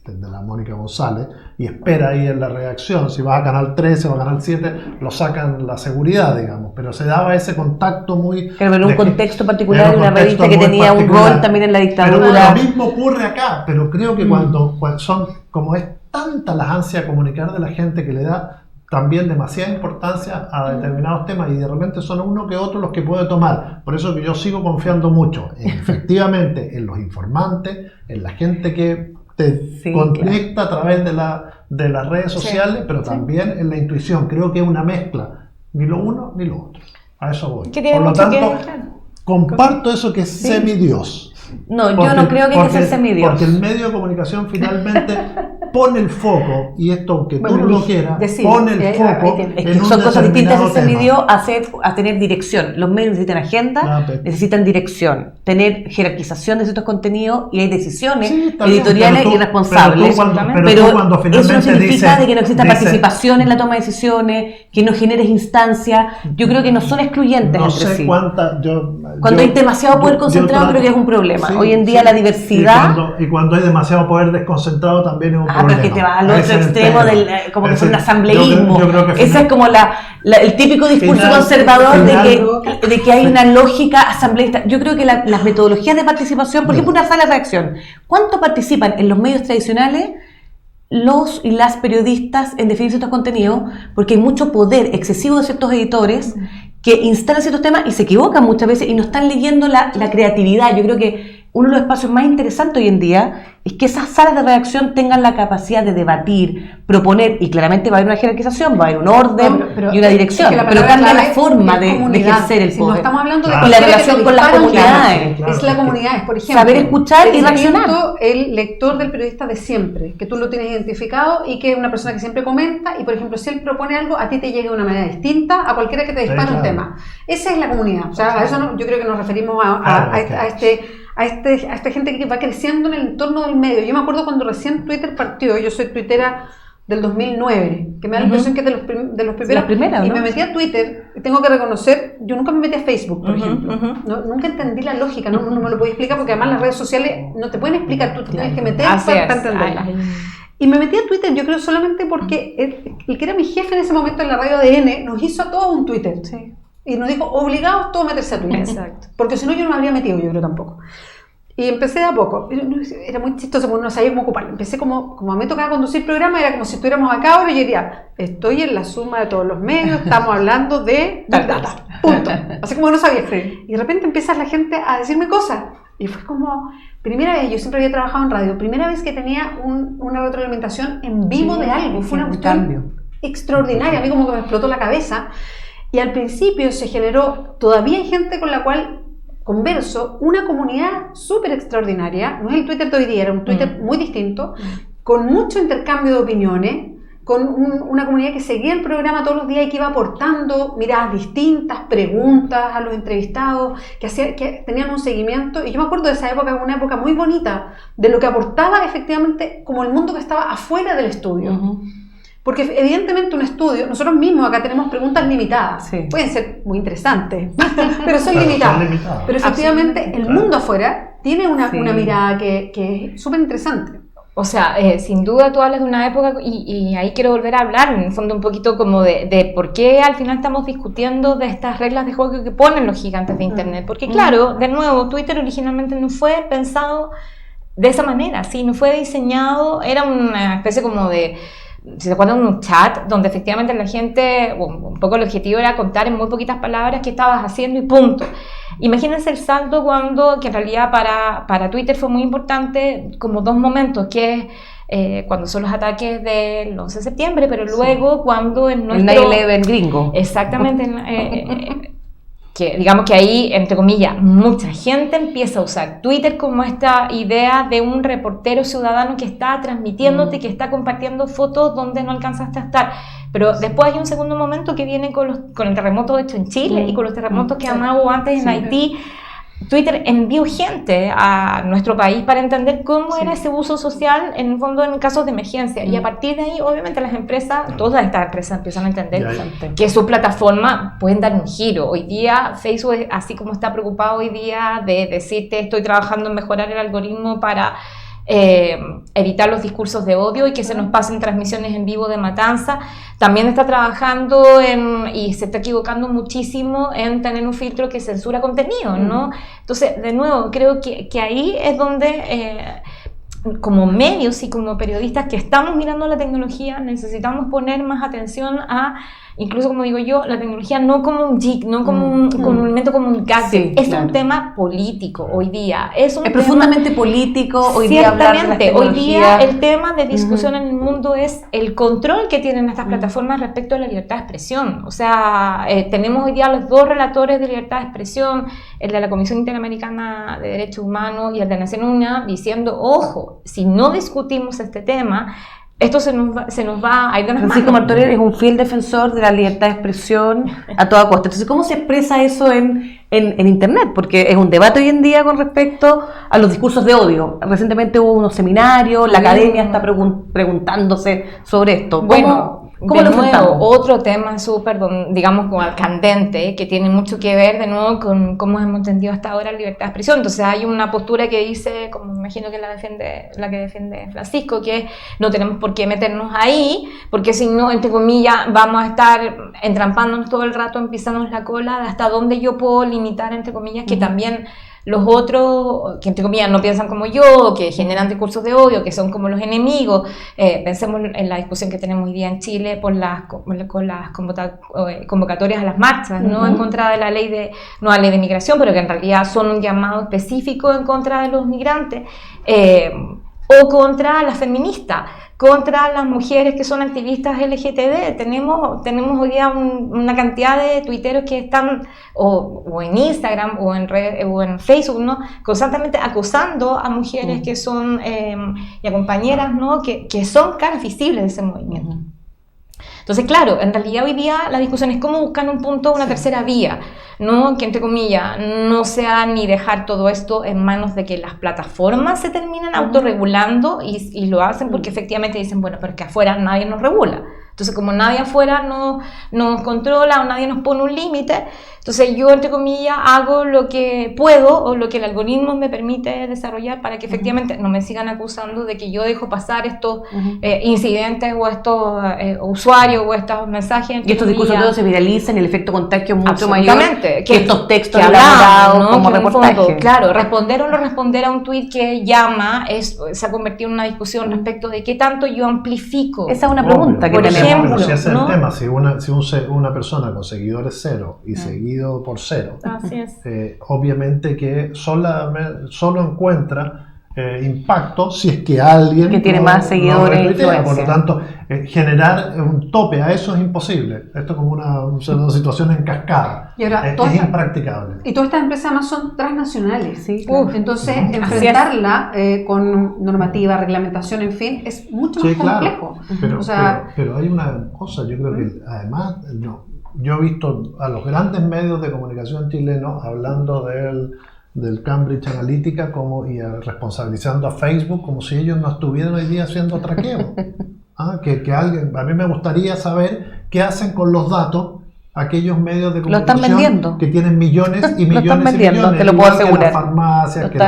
de la Mónica González, y espera ahí en la redacción. Si vas a Canal 13 o a Canal 7, lo sacan la seguridad, digamos, pero se daba ese contacto muy... Pero en un contexto particular, de una revista que tenía un rol también en la dictadura. Pero lo mismo ocurre acá, pero creo que cuando son, como es tanta la ansia de comunicar de la gente que le da también demasiada importancia a determinados temas y de repente son uno que otro los que puede tomar. Por eso que yo sigo confiando mucho, efectivamente, en los informantes, en la gente que te conecta a través de las redes sociales, pero también en la intuición. Creo que es una mezcla, ni lo uno ni lo otro. A eso voy. Por lo tanto, comparto eso que es semidios. No, yo no creo que hay que ser semidios. Porque el medio de comunicación finalmente pone el foco, y esto aunque tú no lo quieras, pone el foco es que son cosas distintas de semidio a tener dirección. Los medios necesitan agenda, necesitan dirección, tener jerarquización de ciertos contenidos, y hay decisiones editoriales y responsables. Pero eso no significa de que no exista participación en la toma de decisiones, que no generes instancias. Yo creo que no son excluyentes entre sí. Cuando hay demasiado poder concentrado, creo que es un problema. Hoy en día la diversidad... Y cuando hay demasiado poder desconcentrado también es un problema. Pero que te vas al otro extremo, como que fue un asambleísmo. Ese es como el típico discurso conservador de que hay una lógica asambleísta. Yo creo que las metodologías de participación, por ejemplo, una sala de reacción, ¿cuánto participan en los medios tradicionales los y las periodistas en definir ciertos contenidos? Porque hay mucho poder excesivo de ciertos editores que instalan ciertos temas y se equivocan muchas veces y no están leyendo la creatividad. Yo creo que uno de los espacios más interesantes hoy en día es que esas salas de redacción tengan la capacidad de debatir, proponer, y claramente va a haber una jerarquización, va a haber un orden y una dirección, pero cambia la forma de ejercer el poder. No estamos hablando de y la relación con las comunidades. Es la comunidad, por ejemplo. Saber escuchar y reaccionar. El lector del periodista de siempre, que tú lo tienes identificado y que es una persona que siempre comenta, y por ejemplo, si él propone algo, a ti te llega de una manera distinta a cualquiera que te dispare un tema. Esa es la comunidad. O sea, a eso yo creo que nos referimos a esta gente que va creciendo en el entorno del medio. Yo me acuerdo cuando recién Twitter partió, yo soy tuitera del 2009, que me da la impresión que es de los primeros, y me metí a Twitter, y tengo que reconocer, yo nunca me metí a Facebook, por ejemplo, nunca entendí la lógica, no me lo podía explicar, porque además las redes sociales no te pueden explicar, tú te tienes que meter para entenderlas. Y me metí a Twitter, yo creo solamente porque el que era mi jefe en ese momento en la radio ADN nos hizo a todos un Twitter. Sí. Y nos dijo, obligados todos a meterse a Twitter. Exacto. Porque si no, yo no me habría metido, yo creo tampoco. Y empecé de a poco. Era muy chistoso porque no sabía cómo ocuparlo. Empecé como a mí me tocaba conducir programa, era como si estuviéramos acá ahora y yo diría, estoy en la suma de todos los medios, estamos hablando de data. Punto. Así como no sabía. Sí. Y de repente empieza la gente a decirme cosas. Y fue como, primera vez, yo siempre había trabajado en radio, primera vez que tenía una retroalimentación en vivo de algo. Fue una cuestión extraordinaria. A mí como que me explotó la cabeza. Y al principio se generó, todavía hay gente con la cual converso, una comunidad súper extraordinaria. No es el Twitter de hoy día, era un Twitter muy distinto, con mucho intercambio de opiniones, con una comunidad que seguía el programa todos los días y que iba aportando miradas distintas, preguntas a los entrevistados, que tenían un seguimiento. Y yo me acuerdo de esa época, una época muy bonita, de lo que aportaba efectivamente como el mundo que estaba afuera del estudio. Porque evidentemente un estudio, nosotros mismos acá tenemos preguntas limitadas, pueden ser muy interesantes, pero son limitadas. Pero efectivamente el mundo afuera tiene una mirada que es súper interesante. O sea, sin duda tú hablas de una época, y ahí quiero volver a hablar, en el fondo un poquito como de por qué al final estamos discutiendo de estas reglas de juego que ponen los gigantes de Internet. Porque claro, de nuevo, Twitter originalmente no fue pensado de esa manera, ¿sí? No fue diseñado, era una especie como de... Si se acuerdan, un chat donde efectivamente la gente, un poco el objetivo era contar en muy poquitas palabras qué estabas haciendo y punto. Imagínense el salto que en realidad para Twitter fue muy importante, como dos momentos, que es cuando son los ataques del 11 de septiembre, pero luego cuando en nuestro... El 9/11 gringo. Exactamente, digamos que ahí, entre comillas, mucha gente empieza a usar Twitter como esta idea de un reportero ciudadano que está transmitiéndote, que está compartiendo fotos donde no alcanzaste a estar. Pero después hay un segundo momento que viene con el terremoto hecho en Chile y con los terremotos que hubo antes en Haití. Twitter envió gente a nuestro país para entender cómo era ese uso social en el fondo en casos de emergencia. Y a partir de ahí, obviamente, las empresas, todas estas empresas empiezan a entender que su plataforma pueden dar un giro. Hoy día, Facebook, así como está preocupado hoy día de decirte estoy trabajando en mejorar el algoritmo para evitar los discursos de odio y que se nos pasen transmisiones en vivo de matanza, también está trabajando y se está equivocando muchísimo en tener un filtro que censura contenido, ¿no? Entonces, de nuevo, creo que ahí es donde como medios y como periodistas que estamos mirando la tecnología necesitamos poner más atención a, incluso como digo yo, la tecnología no como un geek, no como un elemento, como un gadget, es un tema político hoy día, es profundamente político hoy día. Ciertamente, hoy día el tema de discusión en el mundo es el control que tienen estas plataformas respecto a la libertad de expresión. O sea, tenemos hoy día los dos relatores de libertad de expresión, el de la Comisión Interamericana de Derechos Humanos y el de Naciones Unidas, diciendo, ojo, si no discutimos este tema, esto se nos va a ir de las manos. Francisco Martorell es un fiel defensor de la libertad de expresión a toda costa. Entonces, ¿cómo se expresa eso en Internet? Porque es un debate hoy en día con respecto a los discursos de odio. Recientemente hubo unos seminarios, la academia está preguntándose sobre esto. ¿Cómo lo enfrentamos? Otro tema súper, digamos, como candente, que tiene mucho que ver de nuevo con cómo hemos entendido hasta ahora la libertad de expresión. Entonces hay una postura que dice, como me imagino que la que defiende Francisco, que no tenemos por qué meternos ahí, porque si no, entre comillas, vamos a estar entrampándonos todo el rato, pisándonos la cola de hasta dónde yo puedo limitar, entre comillas, que también los otros, que entre comillas no piensan como yo, que generan discursos de odio, que son como los enemigos. Pensemos en la discusión que tenemos hoy día en Chile con las convocatorias a las marchas, ¿no? En contra de la nueva ley de migración, pero que en realidad son un llamado específico en contra de los migrantes, o contra las feministas, contra las mujeres que son activistas LGTB. Tenemos hoy día una cantidad de tuiteros que están o en Instagram o en Facebook, ¿no? Constantemente acosando a mujeres que son y a compañeras, ¿no? que son caras visibles de ese movimiento. Entonces, claro, en realidad hoy día la discusión es cómo buscar un punto, una tercera vía, ¿no? Que entre comillas no sea ni dejar todo esto en manos de que las plataformas se terminen autorregulando y lo hacen porque efectivamente dicen, bueno, pero es que afuera nadie nos regula. Entonces, como nadie afuera nos controla o nadie nos pone un límite, entonces yo, entre comillas, hago lo que puedo o lo que el algoritmo me permite desarrollar para que efectivamente no me sigan acusando de que yo dejo pasar estos incidentes o estos usuarios o estos mensajes. Y estos discursos todos se viralizan y el efecto contagio es mucho mayor que estos textos elaborados, ¿no? Como reportaje. Fondo, claro, responder o no responder a un tweet que llama se ha convertido en una discusión respecto de qué tanto yo amplifico. Esa es una pregunta que tenemos. Si ese es el tema, si una persona con seguidores cero y seguido por cero, obviamente que solo encuentra impacto si es que alguien que tiene más seguidores. Por lo tanto, generar un tope a eso es imposible. Esto es como una situación en cascada. Y ahora, es impracticable. Y todas estas empresas además son transnacionales. Sí, claro. Entonces, enfrentarla con normativa, reglamentación, en fin, es mucho más complejo. Pero hay una cosa, yo creo que además, yo he visto a los grandes medios de comunicación chilenos hablando del Cambridge Analytica y responsabilizando a Facebook como si ellos no estuvieran hoy día haciendo traqueo. A mí me gustaría saber qué hacen con los datos aquellos medios de comunicación que tienen millones y millones y millones. Te lo puedo asegurar. Que las farmacias, que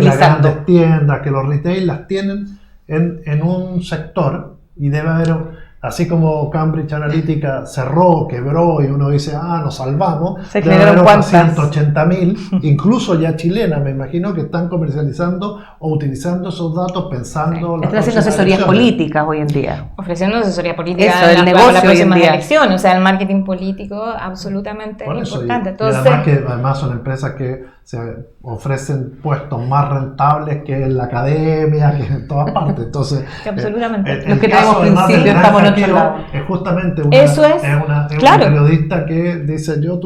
las grandes tiendas, que los retail las tienen en un sector y debe haber... Así como Cambridge Analytica cerró, quebró y uno dice, nos salvamos, se debe haber generaron 180.000, incluso ya chilenas, me imagino, que están comercializando o utilizando esos datos pensando... Están haciendo asesorías políticas hoy en día. Ofreciendo asesoría política el negocio la próxima hoy en día. Elección, o sea, el marketing político absolutamente importante. Y además son empresas que se ofrecen puestos más rentables que en la academia, que en todas partes. Entonces, que absolutamente. el Los que caso, tenemos además, del principio gran estamos en otro hackeo lado. es justamente Eso es, un claro. periodista que dice, yo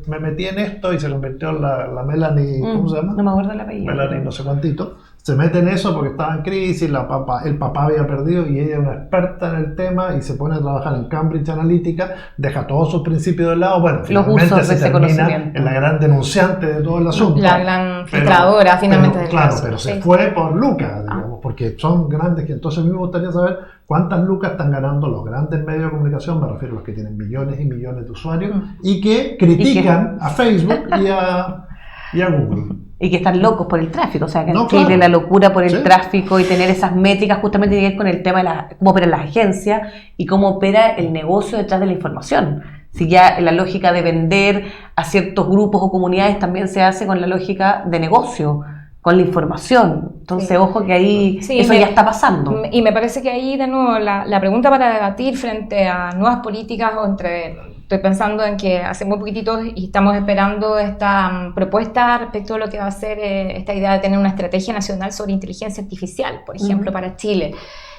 me metí en esto y se convirtió en la Melanie, ¿cómo se llama? No me acuerdo el apellido. Melanie no sé cuántito. Se mete en eso porque estaba en crisis, el papá había perdido y ella es una experta en el tema y se pone a trabajar en Cambridge Analytica, deja todos sus principios de lado, bueno, finalmente usos de se ese termina conocimiento. en la gran denunciante de todo el asunto. La gran filtradora, finalmente, del claro, caso. pero se Sí. fue por lucas, digamos, porque son grandes. Entonces a mí me gustaría saber cuántas lucas están ganando los grandes medios de comunicación, me refiero a los que tienen millones y millones de usuarios y que critican a Facebook y a Google. Y que están locos por el tráfico, o sea, que en No, Chile claro. la locura por el Sí. tráfico y tener esas métricas justamente tiene que ver con el tema de cómo operan las agencias y cómo opera el negocio detrás de la información. Si ya la lógica de vender a ciertos grupos o comunidades también se hace con la lógica de negocio, con la información. Entonces, Sí. ojo que ahí Sí, eso ya está pasando. Y me parece que ahí, de nuevo, la pregunta para debatir frente a nuevas políticas o estoy pensando en que hace muy poquitito y estamos esperando esta propuesta respecto a lo que va a ser esta idea de tener una estrategia nacional sobre inteligencia artificial, por ejemplo, para Chile.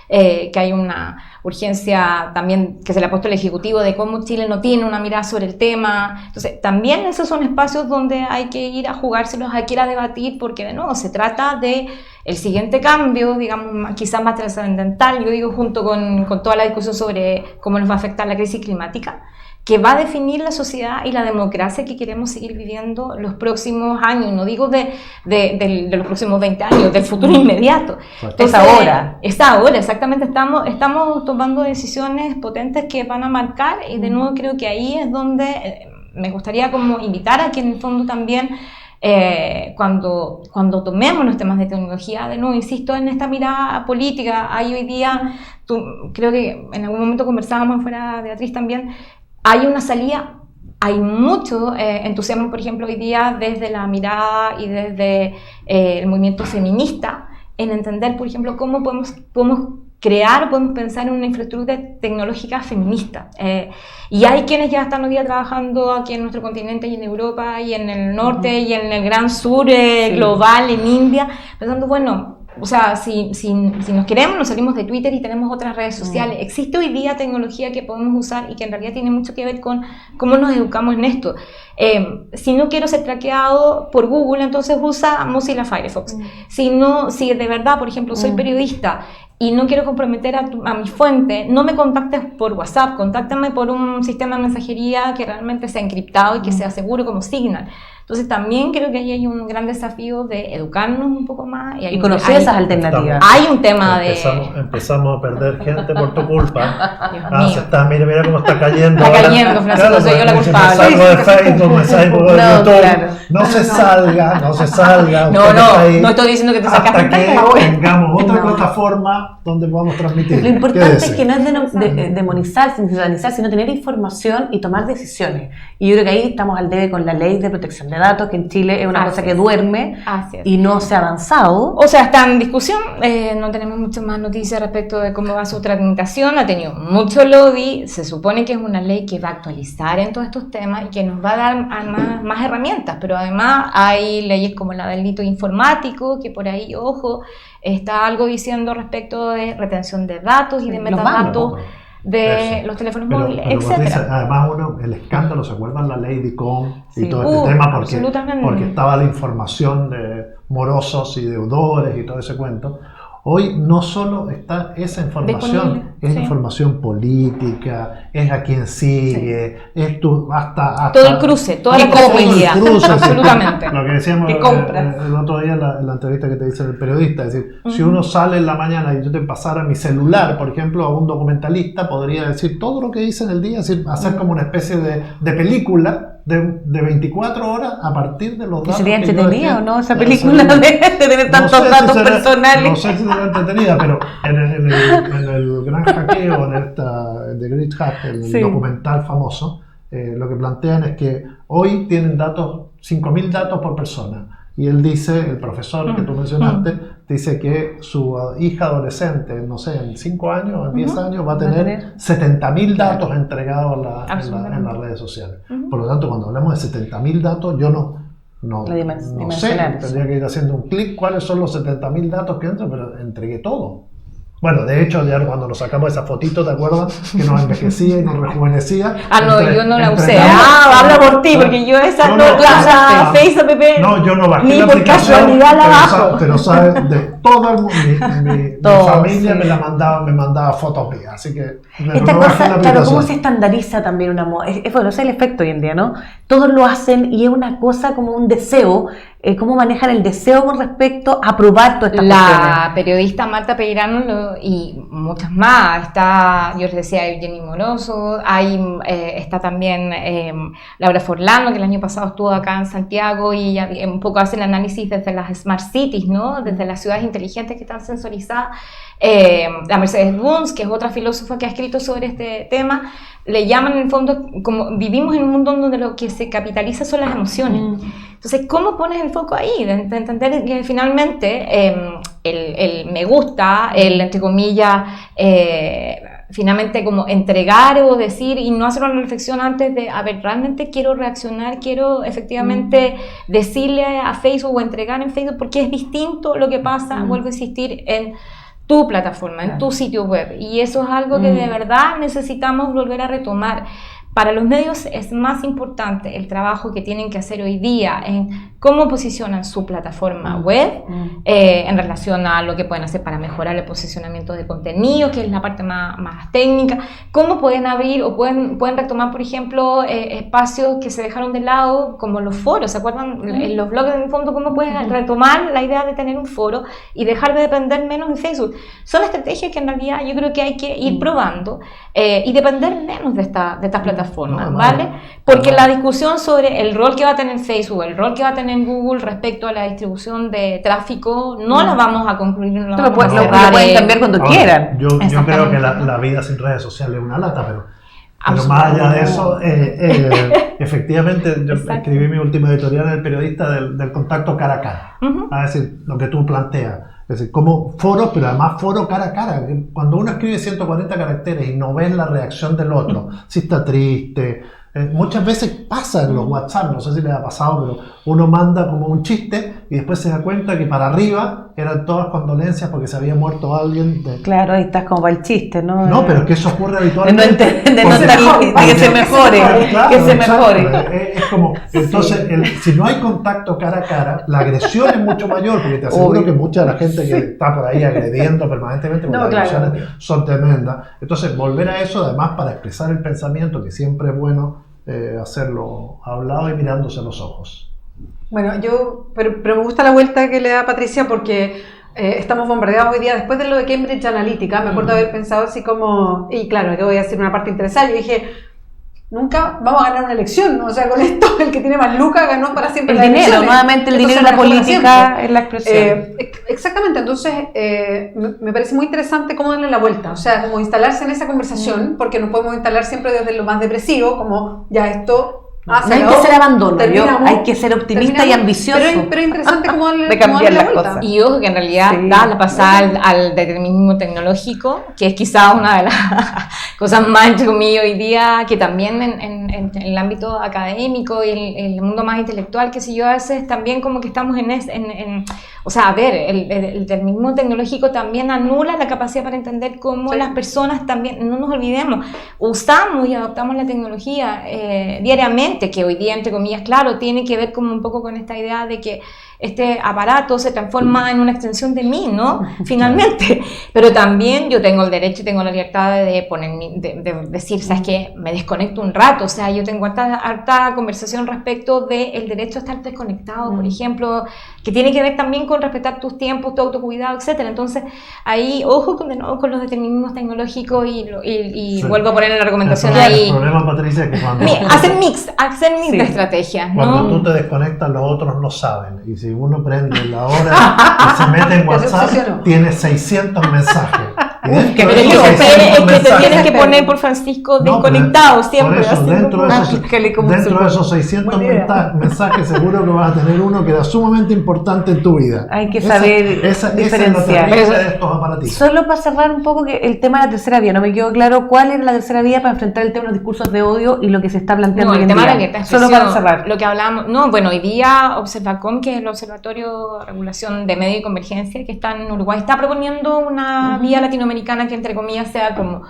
Que hay una urgencia también que se le ha puesto al Ejecutivo de cómo Chile no tiene una mirada sobre el tema. Entonces, también esos son espacios donde hay que ir a jugárselos, hay que ir a debatir, porque de nuevo se trata de el siguiente cambio, digamos, quizás más trascendental, yo digo, junto con toda la discusión sobre cómo nos va a afectar la crisis climática, que va a definir la sociedad y la democracia que queremos seguir viviendo los próximos años, no digo de los próximos 20 años, del futuro inmediato. Es ahora. Es ahora, exactamente, estamos tomando decisiones potentes que van a marcar y de nuevo creo que ahí es donde me gustaría como invitar a que en el fondo también cuando tomemos los temas de tecnología, de nuevo, insisto en esta mirada política, hay hoy día, creo que en algún momento conversábamos fuera, Beatriz también, hay una salida, hay mucho entusiasmo, por ejemplo, hoy día desde la mirada y desde el movimiento feminista en entender, por ejemplo, cómo podemos crear, podemos pensar en una infraestructura tecnológica feminista. Y hay quienes ya están hoy día trabajando aquí en nuestro continente y en Europa y en el norte y en el gran sur global, en India, pensando, bueno, o sea, si nos queremos, nos salimos de Twitter y tenemos otras redes sociales. Existe hoy día tecnología que podemos usar y que en realidad tiene mucho que ver con cómo nos educamos en esto. Si no quiero ser traqueado por Google, entonces usa Mozilla Firefox. Si de verdad, por ejemplo, soy periodista y no quiero comprometer a mi fuente, no me contactes por WhatsApp, contáctame por un sistema de mensajería que realmente sea encriptado y que sea seguro como Signal. Entonces también creo que ahí hay un gran desafío de educarnos un poco más. Y conocer esas alternativas. Hay un tema Empezamos a perder gente por tu culpa. Dios mío. Mira cómo está cayendo. Está cayendo, Francisco, soy yo la culpable. Me salgo de Facebook, me salgo de No, YouTube. claro. No se salga. No, usted está ahí, no estoy diciendo que te hasta sacaste que en Facebook. tengamos otra plataforma donde podamos transmitir. Lo importante es que no es demonizar, sin satanizar, sino tener información y tomar decisiones. Y yo creo que ahí estamos al debe con la ley de protección de datos, que en Chile es una cosa que duerme y no se ha avanzado. O sea, está en discusión, no tenemos muchas más noticias respecto de cómo va su tramitación, ha tenido mucho lobby, se supone que es una ley que va a actualizar en todos estos temas y que nos va a dar más herramientas, pero además hay leyes como la del delito informático, que por ahí, ojo, está algo diciendo respecto de retención de datos y de metadatos de los teléfonos móviles, etc. Además, el escándalo, ¿se acuerdan la ley de ICOM y Sí. todo este tema? Absolutamente. Porque estaba la información de morosos y deudores y todo ese cuento. Hoy no solo está esa información, Disponible, es sí. información política, es a quién sigue, es hasta Todo el cruce, toda la comunidad, absolutamente. Lo que decíamos ¿Qué compras? el otro día en la entrevista que te dice el periodista, es decir, si uno sale en la mañana y yo te pasara mi celular, por ejemplo, a un documentalista, podría decir todo lo que hice en el día, es decir, hacer como una especie de película de 24 horas a partir de los datos. ¿Sería que yo entretenida dejé. o no esa película de tener tantos datos personales? No sé si será entretenida, pero en el gran hackeo, The Great Hack, el documental famoso, lo que plantean es que hoy tienen 5.000 datos por persona. Y él dice, el profesor que tú mencionaste, dice que su hija adolescente, no sé, en 5 años o en 10 años va a tener 70.000 datos entregados en las redes sociales. Por lo tanto, cuando hablamos de 70.000 datos, yo no sé, dimensionar eso. tendría que ir haciendo un clic, cuáles son los 70.000 datos que entran, pero entregué todo. Bueno, de hecho, ya cuando nos sacamos esa fotito, ¿te acuerdas? Que nos envejecía y nos rejuvenecía. Yo no la usé. Habla por ti, porque yo esa no la Facebook No, yo no bajé ni la por aplicación, casualidad la bajo. pero sabes, de todo el mundo, mi familia me mandaba fotos mías, así que esta cosa, claro, cómo se estandariza también una moda. Bueno, ese es el efecto hoy en día, ¿no? Todos lo hacen y es una cosa como un deseo. ¿Cómo manejan el deseo con respecto a probar todas estas cuestiones? La periodista Marta Peirano y muchas más, yo les decía Eugenie Moroso, está también Laura Forlano, que el año pasado estuvo acá en Santiago y un poco hace el análisis desde las Smart Cities, ¿no? Desde las ciudades inteligentes que están sensorizadas. La Mercedes Bunz, que es otra filósofa que ha escrito sobre este tema, le llaman en el fondo, como vivimos en un mundo donde lo que se capitaliza son las emociones. Entonces, ¿cómo pones el foco ahí? De entender que finalmente el me gusta, entre comillas, finalmente como entregar o decir y no hacer una reflexión antes de, a ver, realmente quiero reaccionar, quiero efectivamente decirle a Facebook o entregar en Facebook, porque es distinto lo que pasa, vuelvo a insistir, en tu plataforma, en tu sitio web, y eso es algo que de verdad necesitamos volver a retomar. Para los medios es más importante el trabajo que tienen que hacer hoy día en cómo posicionan su plataforma web en relación a lo que pueden hacer para mejorar el posicionamiento de contenido, que es la parte más técnica, cómo pueden abrir o pueden retomar, por ejemplo, espacios que se dejaron de lado, como los foros. ¿Se acuerdan? En los blogs, en el fondo, cómo pueden retomar la idea de tener un foro y dejar de depender menos de Facebook. Son estrategias que en realidad yo creo que hay que ir probando y depender menos de estas plataformas, ¿vale? Porque la discusión sobre el rol que va a tener Facebook, el rol que va a tener Google respecto a la distribución de tráfico, no la vamos a concluir. No lo pueden cambiar cuando quieran. Yo creo que la vida sin redes sociales es una lata, pero más allá de eso, efectivamente, yo escribí mi última editorial en El Periodista del contacto cara a cara. Es decir, lo que tú planteas. Es decir, como foro, pero además foro cara a cara. Cuando uno escribe 140 caracteres y no ven la reacción del otro, si está triste, muchas veces pasa en los WhatsApp, no sé si les ha pasado, pero uno manda como un chiste y después se da cuenta que para arriba eran todas condolencias porque se había muerto alguien. Claro, ahí estás como para el chiste, ¿no? No, pero es que eso ocurre habitualmente. Que se mejore. Es como, entonces, si no hay contacto cara a cara, la agresión es mucho mayor, porque te aseguro que mucha de la gente que está por ahí agrediendo permanentemente, porque las agresiones son tremendas. Entonces, volver a eso, además, para expresar el pensamiento, que siempre es bueno hacerlo hablado y mirándose a los ojos. Bueno, pero me gusta la vuelta que le da Patricia porque estamos bombardeados hoy día después de lo de Cambridge Analytica. Me acuerdo haber pensado así como, y claro, que voy a hacer una parte interesante. Yo dije, nunca vamos a ganar una elección, ¿no? O sea, con esto el que tiene más lucas ganó para siempre el dinero, nuevamente el dinero y la política es la expresión. Exactamente, entonces me parece muy interesante cómo darle la vuelta, o sea, como instalarse en esa conversación, porque nos podemos instalar siempre desde lo más depresivo, como ya esto... no hay que ser abandono, hay que ser optimista y ambicioso. Pero es interesante cómo darle, de cambiar la vuelta. Cosas. Y ojo que en realidad da la pasada al determinismo tecnológico, que es quizás una de las cosas más, entre comillas, hoy día, que también en el ámbito académico y en el mundo más intelectual, que si yo a veces también como que estamos o sea, a ver, el determinismo tecnológico también anula la capacidad para entender cómo las personas también, no nos olvidemos, usamos y adoptamos la tecnología diariamente, que hoy día, entre comillas, claro, tiene que ver como un poco con esta idea de que este aparato se transforma en una extensión de mí, ¿no? Finalmente. Pero también yo tengo el derecho y tengo la libertad de decir, ¿sabes qué? Me desconecto un rato. O sea, yo tengo harta conversación respecto del derecho a estar desconectado, por ejemplo, que tiene que ver también con respetar tus tiempos, tu autocuidado, etcétera. Entonces, ahí, ojo de nuevo con los determinismos tecnológicos y vuelvo a poner la recomendación ahí. El problema, Patricia, es que cuando... Hacen mix de estrategias, ¿no? Cuando tú te desconectas, los otros no saben. Y si uno prende la hora y se mete en WhatsApp, tiene 600 mensajes. Y dentro Pero de yo esos espero 600 es que te mensajes- tienes que poner por Francisco No, desconectado por siempre. eso, así dentro como- de esos 600 Buena idea. mensajes seguro que vas a tener uno que era sumamente importante en tu vida. Hay que saber esa es lo diferenciar. terrible de estos aparatos. Solo para cerrar un poco que el tema de la tercera vía, no me quedó claro cuál era la tercera vía para enfrentar el tema de los discursos de odio y lo que se está planteando No, hoy el en tema de día. la libertad de Solo expresión, para cerrar. lo que hablábamos, no, bueno, hoy día Observacom, que es el Observatorio de Regulación de Medio y Convergencia, que está en Uruguay, está proponiendo una vía latinoamericana que entre comillas sea como,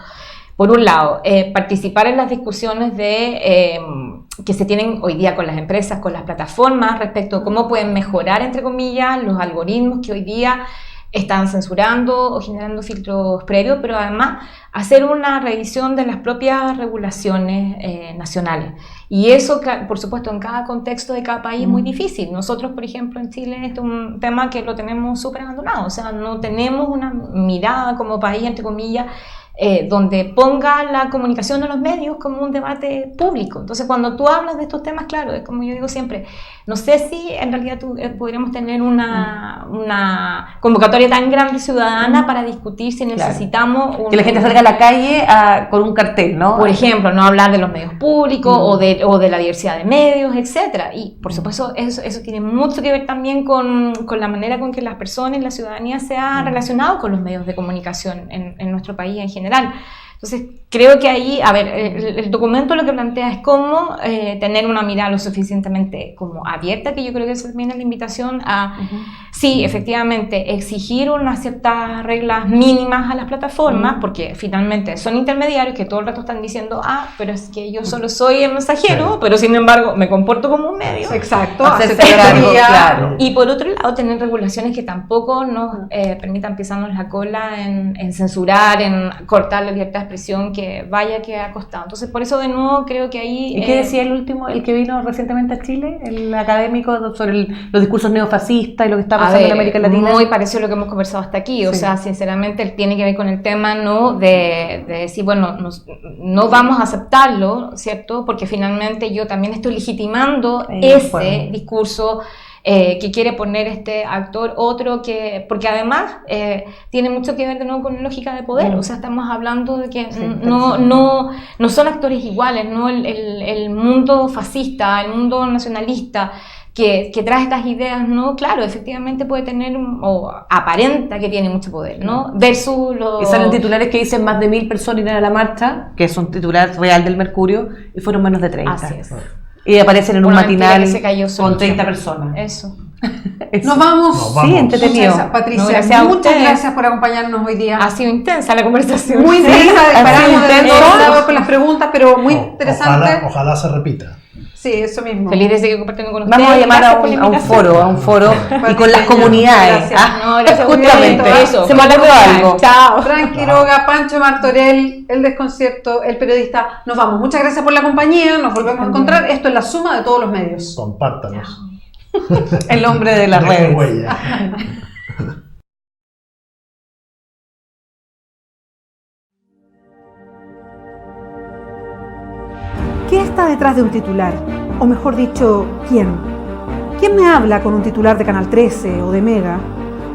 por un lado, participar en las discusiones que se tienen hoy día con las empresas, con las plataformas, respecto a cómo pueden mejorar, entre comillas, los algoritmos que hoy día están censurando o generando filtros previos, pero además hacer una revisión de las propias regulaciones nacionales. Y eso, por supuesto, en cada contexto de cada país es muy difícil. Nosotros, por ejemplo, en Chile, este es un tema que lo tenemos súper abandonado. O sea, no tenemos una mirada como país, entre comillas, donde ponga la comunicación de los medios como un debate público. Entonces, cuando tú hablas de estos temas, claro, es como yo digo siempre, no sé si en realidad podríamos tener una convocatoria tan grande ciudadana para discutir si necesitamos... Que la gente salga a la calle con un cartel, ¿no? Por ejemplo, no hablar de los medios públicos o de la diversidad de medios, etcétera. Y, por supuesto, eso tiene mucho que ver también con la manera con que las personas y la ciudadanía se ha relacionado con los medios de comunicación en nuestro país en general. Entonces, creo que ahí, a ver, el documento lo que plantea es cómo tener una mirada lo suficientemente como abierta, que yo creo que eso también es la invitación a, sí, efectivamente, exigir unas ciertas reglas mínimas a las plataformas, porque finalmente son intermediarios que todo el rato están diciendo, pero es que yo solo soy el mensajero, pero sin embargo me comporto como un medio. Exacto, Hacer algo, claro. Y por otro lado, tener regulaciones que tampoco nos permitan pisarnos la cola en censurar, en cortar la libertad de expresión, que vaya que ha costado. Entonces, por eso de nuevo creo que ahí... ¿Y qué decía el último, el que vino recientemente a Chile, el académico, sobre los discursos neofascistas y lo que está pasando en América Latina? Muy parecido a lo que hemos conversado hasta aquí. O sea, sinceramente, tiene que ver con el tema, ¿no? De decir, bueno, no vamos a aceptarlo, ¿cierto? Porque finalmente yo también estoy legitimando ese discurso que quiere poner este actor, otro que, porque además tiene mucho que ver de nuevo con lógica de poder. O sea, estamos hablando de que no son actores iguales, ¿no? El mundo fascista, el mundo nacionalista que trae estas ideas, ¿no? Claro, efectivamente puede tener, o aparenta que tiene mucho poder, ¿no? Versus los... Y salen titulares que dicen más de 1000 personas irán a la marcha, que es un titular real del Mercurio, y fueron menos de 30. Así es. Y aparecen en un matinal con 30 personas. Eso. Nos vamos. Sí, entretenido. Patricia, No, gracias a muchas ustedes. gracias por acompañarnos hoy día. Ha sido intensa la conversación. Muy intensa, ha sido paramos de intenso. todos lados con las preguntas, pero muy interesante. Ojalá se repita. Sí, eso mismo. Feliz de seguir compartiendo con ustedes. Vamos a llamar Gracias a por la un invitación. foro y con las comunidades. Gracias. No, gracias por Justamente, eso. se me ocurrió algo. Chao. Fran Quiroga, Pancho Martorell, El Desconcierto, el periodista. Nos vamos. Muchas gracias por la compañía. Nos volvemos a encontrar. Esto es la suma de todos los medios. Compártanos. El hombre de las Dejen redes. huella. ¿Qué está detrás de un titular? O mejor dicho, ¿quién? ¿Quién me habla con un titular de Canal 13 o de Mega?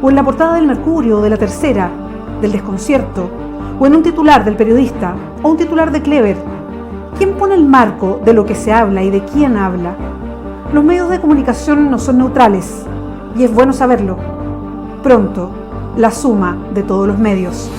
¿O en la portada del Mercurio o de La Tercera? ¿Del Desconcierto? ¿O en un titular del Periodista? ¿O un titular de Clever? ¿Quién pone el marco de lo que se habla y de quién habla? Los medios de comunicación no son neutrales, y es bueno saberlo. Pronto, la suma de todos los medios.